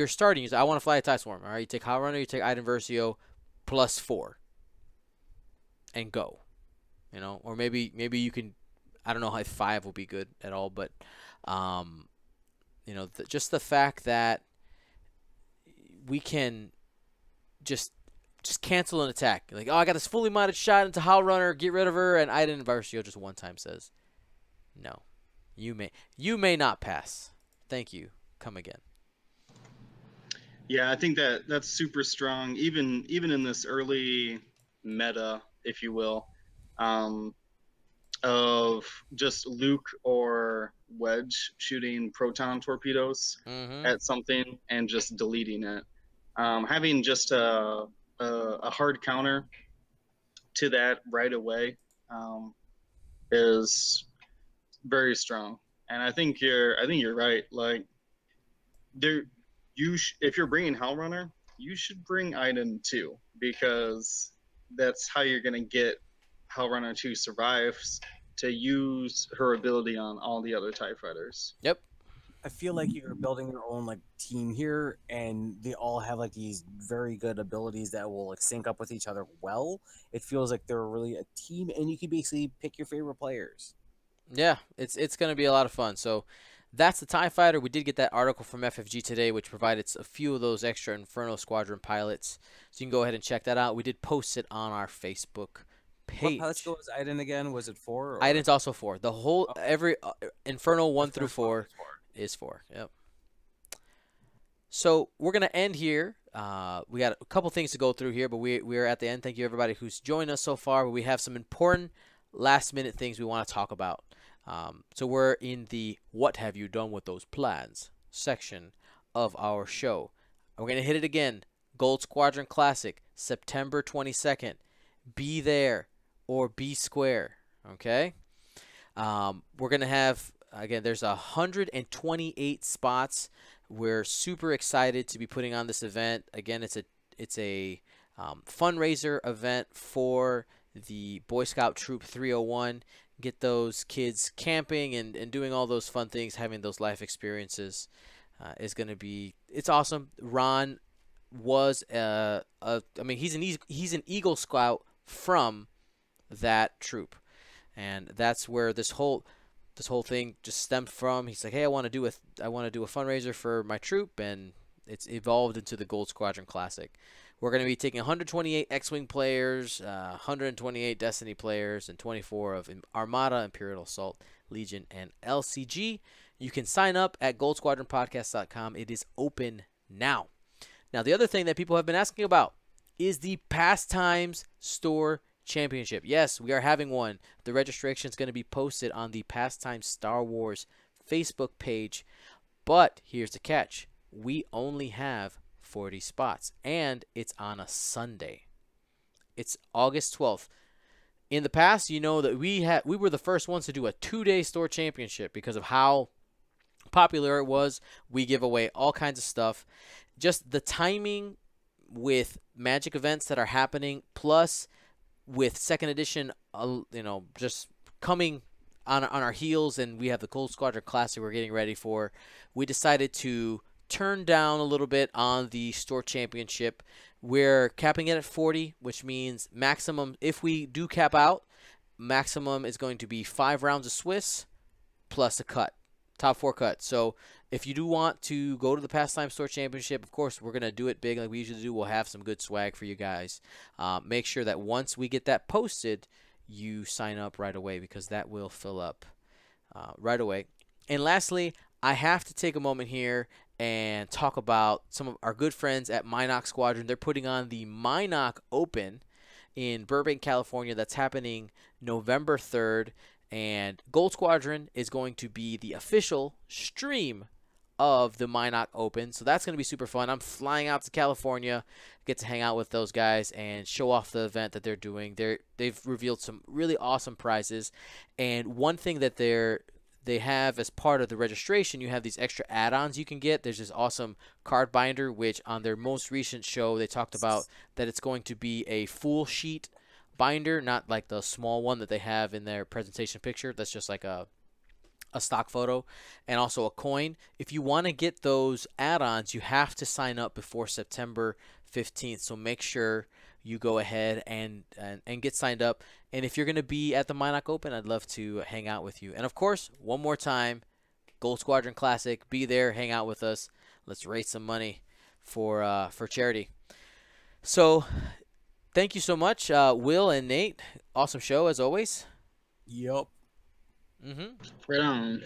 Speaker 1: starting is I want to fly a TIE Swarm. All right, you take High Runner, you take Iden Versio plus 4 and go. Or maybe you can. I don't know if 5 will be good at all, but just the fact that we can just cancel an attack. Like, oh, I got this fully modded shot into Howl Runner, get rid of her, and Iden Versio just one time says, no, you may not pass. Thank you. Come again.
Speaker 3: Yeah, I think that's super strong, even in this early meta, if you will, of just Luke or Wedge shooting proton torpedoes at something and just deleting it. Having just a hard counter to that right away is very strong. And I think you're right. Like, if you're bringing Howl Runner, you should bring Iden too, because that's how you're gonna get Howl Runner to survive, to use her ability on all the other TIE fighters.
Speaker 1: Yep.
Speaker 2: I feel like you're building your own like team here, and they all have like these very good abilities that will like sync up with each other well. It feels like they're really a team, and you can basically pick your favorite players.
Speaker 1: Yeah, it's going to be a lot of fun. So that's the TIE Fighter. We did get that article from FFG today, which provided a few of those extra Inferno Squadron pilots. So you can go ahead and check that out. We did post it on our Facebook page.
Speaker 2: What pilots go was Iden again? Was it 4? Or?
Speaker 1: Iden's also 4. The whole every Inferno 1 through 4 is 4. Yep. So we're gonna end here. We got a couple things to go through here, but we're at the end. Thank you everybody who's joined us so far. But we have some important last-minute things we want to talk about. So we're in the "What have you done with those plans?" section of our show. We're gonna hit it again. Gold Squadron Classic, September 22nd. Be there or be square. Okay. We're gonna have again. There's 128 spots. We're super excited to be putting on this event. Again, it's a fundraiser event for the Boy Scout Troop 301. Get those kids camping and doing all those fun things, having those life experiences is going to be, it's awesome. Ron was he's an Eagle Scout from that troop, and that's where this whole thing just stemmed from. He's like, hey, I want to do a fundraiser for my troop, and it's evolved into the Gold Squadron Classic. We're going to be taking 128 X-Wing players, 128 Destiny players, and 24 of Armada, Imperial Assault, Legion, and LCG. You can sign up at goldsquadronpodcast.com. It is open now. Now, the other thing that people have been asking about is the Pastimes Store Championship. Yes, we are having one. The registration is going to be posted on the Pastimes Star Wars Facebook page. But here's the catch. We only have 40 spots, and it's on a Sunday. It's August 12th. In the past, you know that we were the first ones to do a 2-day store championship because of how popular it was. We give away all kinds of stuff. Just the timing with Magic events that are happening, plus with second edition, just coming on our heels, and we have the Gold Squadron Classic we're getting ready for. We decided to turn down a little bit on the store championship. We're capping it at 40, which means maximum, if we do cap out, maximum is going to be 5 rounds of Swiss plus a cut, top 4 cut. So if you do want to go to the Pastime Store Championship, of course, we're going to do it big like we usually do. We'll have some good swag for you guys. Make sure that once we get that posted, you sign up right away, because that will fill up right away. And lastly, I have to take a moment here and talk about some of our good friends at Minox Squadron. They're putting on the Minox Open in Burbank, California. That's happening November 3rd. And Gold Squadron is going to be the official stream of the Minox Open. So that's going to be super fun. I'm flying out to California, get to hang out with those guys and show off the event that they're doing. They've revealed some really awesome prizes. And one thing that they have as part of the registration, you have these extra add-ons you can get. There's this awesome card binder, which on their most recent show, they talked about that it's going to be a full sheet binder, not like the small one that they have in their presentation picture. That's just like a a stock photo, and also a coin. If you want to get those add-ons, you have to sign up before September 15th. So make sure you go ahead and get signed up. And if you're going to be at the Minoc Open, I'd love to hang out with you. And of course, one more time, Gold Squadron Classic. Be there, hang out with us. Let's raise some money for charity. So thank you so much, Will and Nate. Awesome show as always.
Speaker 2: Yup.
Speaker 3: Right on.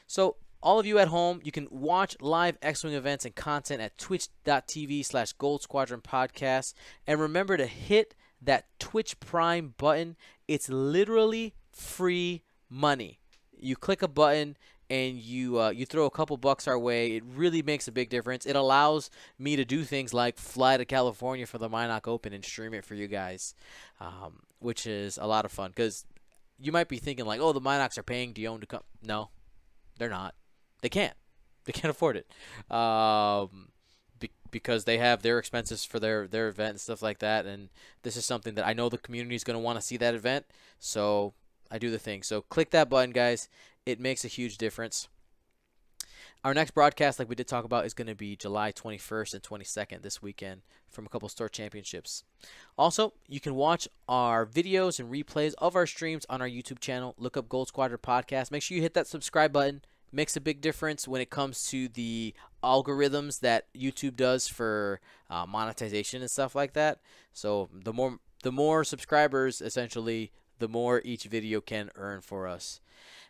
Speaker 1: So all of you at home, you can watch live X-Wing events and content at twitch.tv/Gold Squadron Podcast. And remember to hit that Twitch Prime button. It's literally free money. You click a button and you throw a couple bucks our way. It really makes a big difference. It allows me to do things like fly to California for the Minoc Open and stream it for you guys, which is a lot of fun. Because you might be thinking like, oh, the Minocs are paying Dion to come. No, they're not. They can't. They can't afford it. Because they have their expenses for their event and stuff like that. And this is something that I know the community is going to want to see that event. So I do the thing. So click that button, guys. It makes a huge difference. Our next broadcast, like we did talk about, is going to be July 21st and 22nd this weekend from a couple store championships. Also, you can watch our videos and replays of our streams on our YouTube channel. Look up Gold Squadron Podcast. Make sure you hit that subscribe button. Makes a big difference when it comes to the algorithms that YouTube does for monetization and stuff like that. So the more subscribers, essentially, the more each video can earn for us.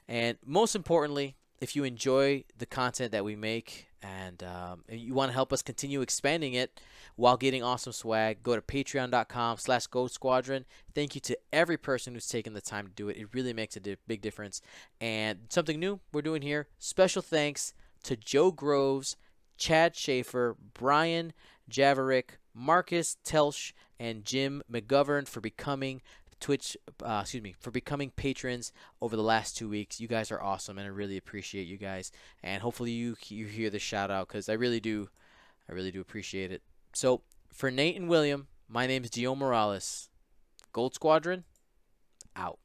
Speaker 1: And most importantly, if you enjoy the content that we make and you want to help us continue expanding it while getting awesome swag, go to patreon.com/Gold Squadron. Thank you to every person who's taken the time to do it. It really makes a big difference. And something new we're doing here, special thanks to Joe Groves, Chad Schaefer, Brian Javerick, Marcus Telsch, and Jim McGovern for becoming for becoming patrons over the last 2 weeks. You guys are awesome, and I really appreciate you guys. And hopefully you hear the shout out, because I really do appreciate it. So for Nate and William, my name is Dion Morales. Gold Squadron, out.